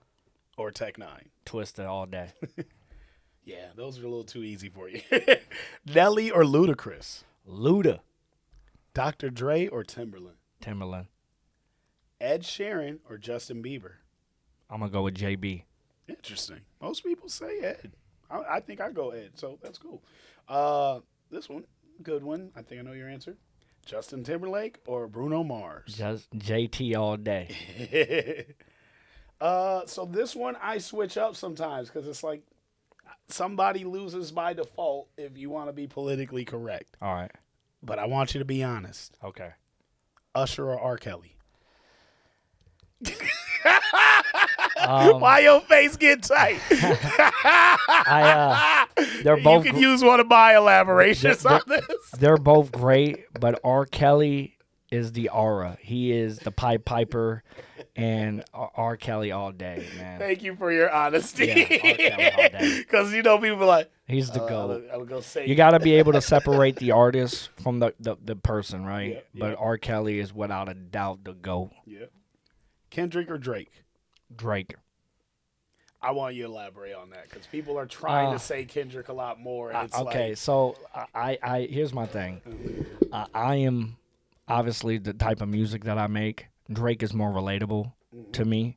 S1: or Tech Nine?
S2: Twisted all day.
S1: Yeah, those are a little too easy for you. Nelly or Ludacris?
S2: Luda.
S1: Dr. Dre or Timberland?
S2: Timberland.
S1: Ed Sheeran or Justin Bieber?
S2: I'm going to go with JB.
S1: Interesting. Most people say Ed. I think I go Ed, so that's cool. This one, good one. I think I know your answer. Justin Timberlake or Bruno Mars?
S2: Just JT all day.
S1: So this one I switch up sometimes because it's like somebody loses by default if you want to be politically correct.
S2: All right.
S1: But I want you to be honest.
S2: Okay.
S1: Usher or R. Kelly?
S2: Um,
S1: Why your face get tight?
S2: They're both.
S1: You can use one of my elaborations on this.
S2: They're both great, but R. Kelly is the aura. He is the Pied Piper, and R. Kelly all day, man.
S1: Thank you for your honesty.
S2: Yeah, R. Kelly all day.
S1: Because you know people are like
S2: He's the GOAT.
S1: I'll go say
S2: You got to be able to separate the artist from the person, right?
S1: Yeah,
S2: But
S1: yeah.
S2: R. Kelly is without a doubt the GOAT.
S1: Yeah. Kendrick or Drake?
S2: Drake.
S1: I want you to elaborate on that because people are trying to say Kendrick a lot more. And it's
S2: Okay,
S1: like,
S2: so I here's my thing. I am obviously the type of music that I make. Drake is more relatable to me.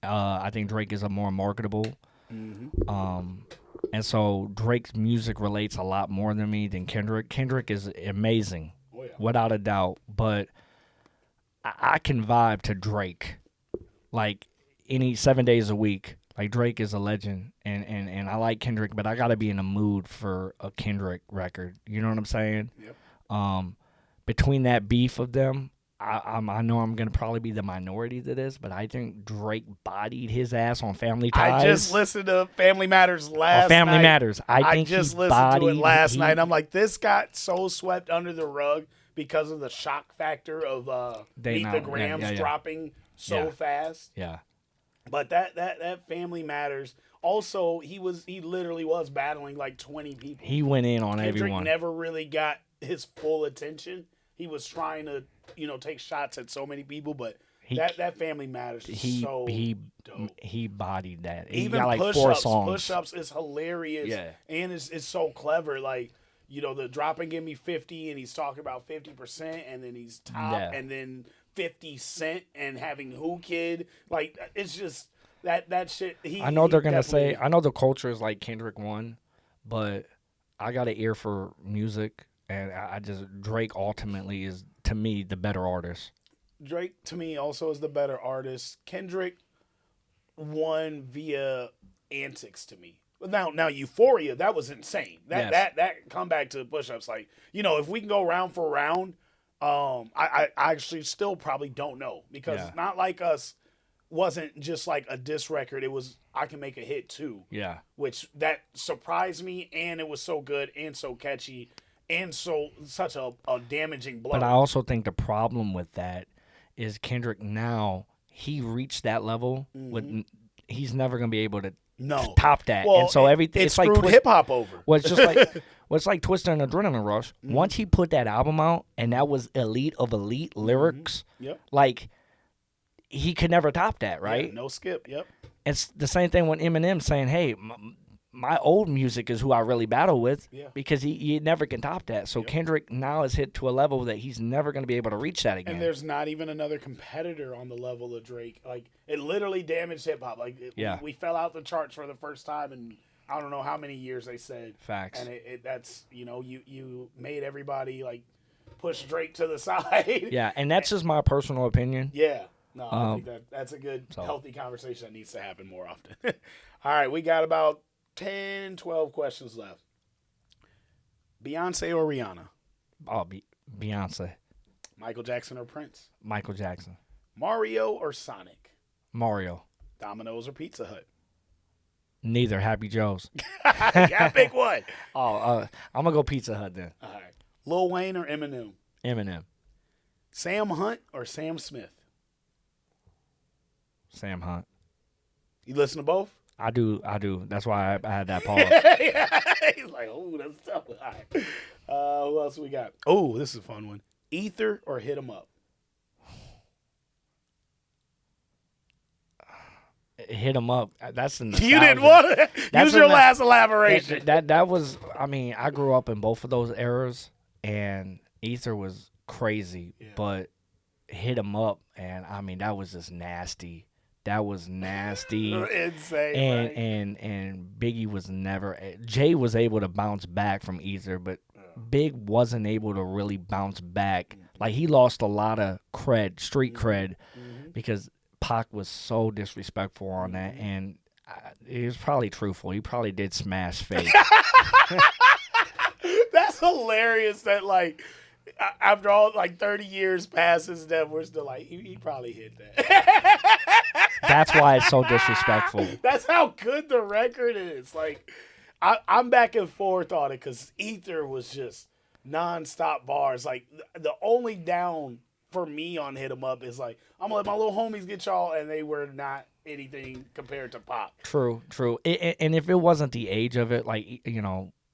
S2: I think Drake is a more marketable. And so Drake's music relates a lot more than me than Kendrick. Kendrick is amazing, without a doubt. But I can vibe to Drake like any 7 days a week. Like Drake is a legend, and I like Kendrick, but I gotta be in the mood for a Kendrick record. You know what I'm saying?
S1: Yep.
S2: Between that beef of them, I know I'm gonna probably be the minority to this, but I think Drake bodied his ass on Family Ties.
S1: I just listened to Family Matters last
S2: Family
S1: night.
S2: Matters. I think
S1: just
S2: he
S1: listened
S2: bodied,
S1: to it last night. And I'm like, this got so swept under the rug because of the shock factor of Meet the Grams dropping so fast.
S2: Yeah.
S1: But that Family Matters. Also, he literally was battling like 20 people.
S2: He went in on
S1: Kendrick
S2: everyone.
S1: never really got his full attention. He was trying to, take shots at so many people, but that Family Matters is so dope.
S2: He bodied that. He
S1: Even
S2: got like
S1: push-ups,
S2: 4 songs.
S1: Push-ups is hilarious.
S2: Yeah.
S1: And it's so clever. Like, the drop and give me 50, and he's talking about 50%, and then he's top, and then 50 Cent and having Who Kid. Like, it's just that shit.
S2: I know they're gonna say. I know the culture is like Kendrick won, but I got an ear for music, and I just Drake ultimately is to me the better artist.
S1: Drake to me also is the better artist. Kendrick won via antics to me. Now Euphoria, that was insane. That comeback to push-ups, like, if we can go round for round, I actually still probably don't know because it's not like us wasn't just like a diss record. It was I can make a hit too.
S2: Yeah.
S1: Which that surprised me, and it was so good and so catchy and such a damaging blow.
S2: But I also think the problem with that is Kendrick now he reached that level with he's never gonna be able to top that.
S1: Well,
S2: and so everything
S1: it
S2: it's like
S1: screwed hip hop over.
S2: well, it's just like well, it's like Twister and Adrenaline Rush. Once he put that album out, and that was elite of elite lyrics,
S1: Yep.
S2: like he could never top that, right?
S1: Yeah, no skip. Yep.
S2: It's the same thing with Eminem saying, "Hey, my old music is who I really battle with," because he never can top that. So Kendrick now is hit to a level that he's never going to be able to reach that again.
S1: And there's not even another competitor on the level of Drake. Like, it literally damaged hip hop. Like, we fell out the charts for the first time in I don't know how many years they said.
S2: Facts.
S1: And that's you made everybody like push Drake to the side.
S2: Yeah, and that's just my personal opinion.
S1: Yeah. No, I think that's a good, healthy conversation that needs to happen more often. All right, we got about 10, 12 questions left. Beyonce or Rihanna?
S2: Oh, Beyonce.
S1: Michael Jackson or Prince?
S2: Michael Jackson.
S1: Mario or Sonic?
S2: Mario.
S1: Domino's or Pizza Hut?
S2: Neither. Happy Joe's.
S1: You gotta pick one.
S2: I'm going to go Pizza Hut then.
S1: All right. Lil Wayne or Eminem?
S2: Eminem.
S1: Sam Hunt or Sam Smith?
S2: Sam Hunt.
S1: You listen to both?
S2: I do. That's why I had that pause.
S1: He's like, oh, that's tough. All right. Who else we got? Oh, this is a fun one. Ether or Hit 'em Up?
S2: Hit 'em Up. That's the nostalgia.
S1: You didn't want to use your last elaboration.
S2: That was. I mean, I grew up in both of those eras, and Ether was crazy, but Hit 'em Up, and I mean that was just nasty. That was nasty.
S1: Insane.
S2: And,
S1: right?
S2: and Biggie was never. Jay was able to bounce back from Ether, but Big wasn't able to really bounce back. Like he lost a lot of cred, street cred, because Pac was so disrespectful on that, and he was probably truthful. He probably did smash Fate.
S1: That's hilarious. That like after all, like 30 years passes, that we're still like he probably hit that.
S2: That's why it's so disrespectful.
S1: That's how good the record is. Like I'm back and forth on it because Ether was just nonstop bars. Like the only down for me on Hit 'em Up is like I'm gonna let my little homies get y'all, and they were not anything compared to Pop.
S2: True. And if it wasn't the age of it, like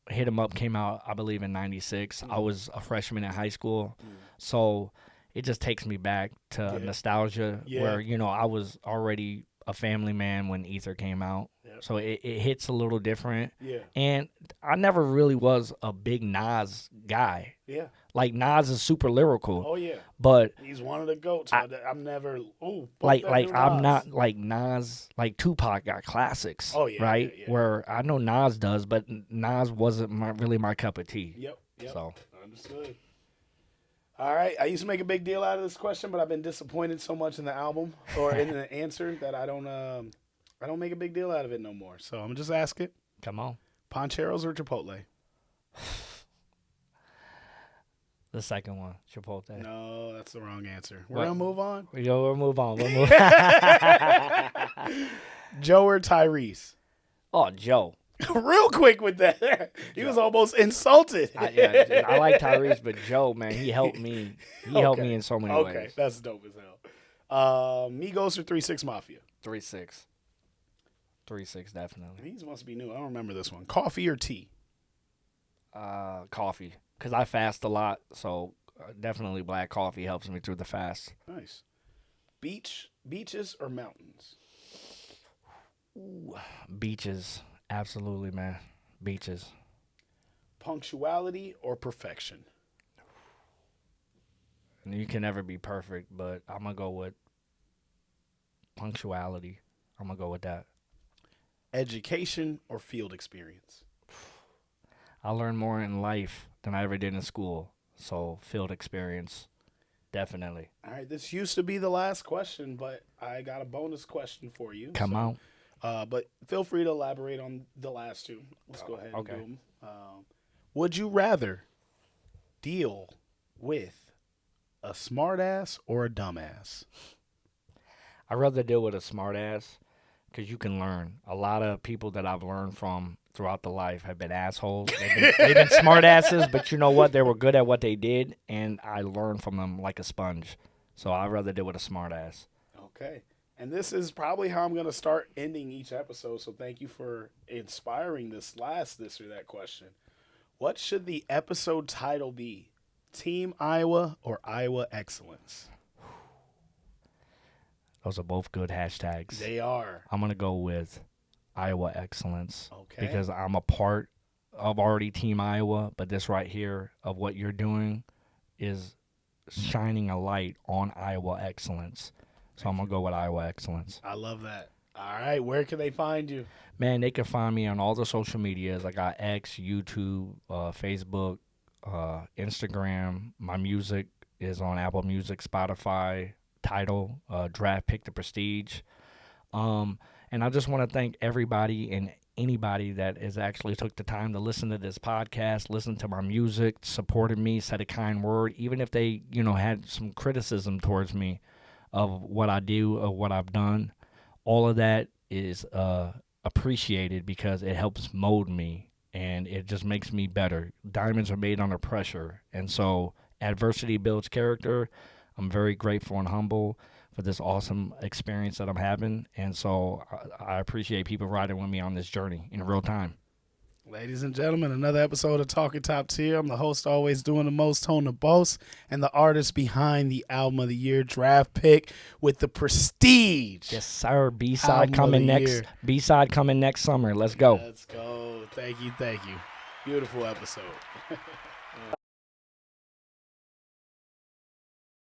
S2: Hit 'em Up came out, I believe, in '96. I was a freshman in high school, so it just takes me back to nostalgia where I was already a family man when Ether came out. So it hits a little different. Yeah. And I never really was a big Nas guy. Yeah. Like Nas is super lyrical.
S1: Oh yeah.
S2: But
S1: he's one of the GOATs. I'm never
S2: I'm not like Nas. Like Tupac got classics. Oh yeah. Right. Yeah. Where I know Nas does, but Nas wasn't really my cup of tea.
S1: Yep. So understood. All right. I used to make a big deal out of this question, but I've been disappointed so much in the album or in the answer that I don't make a big deal out of it no more. So I'm gonna just ask it.
S2: Come on.
S1: Poncheros or Chipotle?
S2: The second one, Chipotle.
S1: No, that's the wrong answer. We're gonna move on.
S2: We'll move on.
S1: Joe or Tyrese?
S2: Oh, Joe.
S1: Real quick with that. He was almost insulted.
S2: I like Tyrese, but Joe, man, he helped me. He helped me in so many ways.
S1: Okay, that's dope as hell. Migos or 3-6 Mafia?
S2: 3-6. 3-6, definitely.
S1: These must be new. I don't remember this one. Coffee or tea?
S2: Coffee. Because I fast a lot, so definitely black coffee helps me through the fast.
S1: Nice. Beaches or mountains?
S2: Ooh, beaches. Absolutely, man. Beaches.
S1: Punctuality or perfection?
S2: You can never be perfect, but I'm going to go with punctuality. I'm going to go with that.
S1: Education or field experience?
S2: I learned more in life than I ever did in school. So field experience, definitely.
S1: All right, this used to be the last question, but I got a bonus question for you.
S2: Come on.
S1: But feel free to elaborate on the last two. Let's go ahead and do them. Would you rather deal with a smartass or a dumbass?
S2: I'd rather deal with a smartass because you can learn. A lot of people that I've learned from throughout the life have been assholes. They've been smartasses, but you know what? They were good at what they did, and I learned from them like a sponge. So I'd rather deal with a smartass.
S1: Okay. And this is probably how I'm going to start ending each episode. So thank you for inspiring this or that question. What should the episode title be? Team Iowa or Iowa Excellence?
S2: Those are both good hashtags.
S1: They are.
S2: I'm going to go with Iowa Excellence.
S1: Okay.
S2: Because I'm a part of already Team Iowa, but this right here of what you're doing is shining a light on Iowa Excellence. So I'm going to go with Iowa Excellence.
S1: I love that. All right. Where can they find you?
S2: Man, they can find me on all the social medias. I got X, YouTube, Facebook, Instagram. My music is on Apple Music, Spotify, Tidal, Draft Pick the Prestige. And I just want to thank everybody and anybody that has actually took the time to listen to this podcast, listen to my music, supported me, said a kind word, even if they, had some criticism towards me of what I do, of what I've done. All of that is appreciated because it helps mold me and it just makes me better. Diamonds are made under pressure. And so adversity builds character. I'm very grateful and humble for this awesome experience that I'm having. And so I appreciate people riding with me on this journey in real time.
S1: Ladies and gentlemen, another episode of Talkin Top Tier. I'm the host, always doing the most, Tone the Boast, and the artist behind the Album of the Year draft pick with the prestige.
S2: Yes, sir. B-side coming next. B-side coming next summer. Let's go.
S1: Let's go. Thank you. Beautiful episode.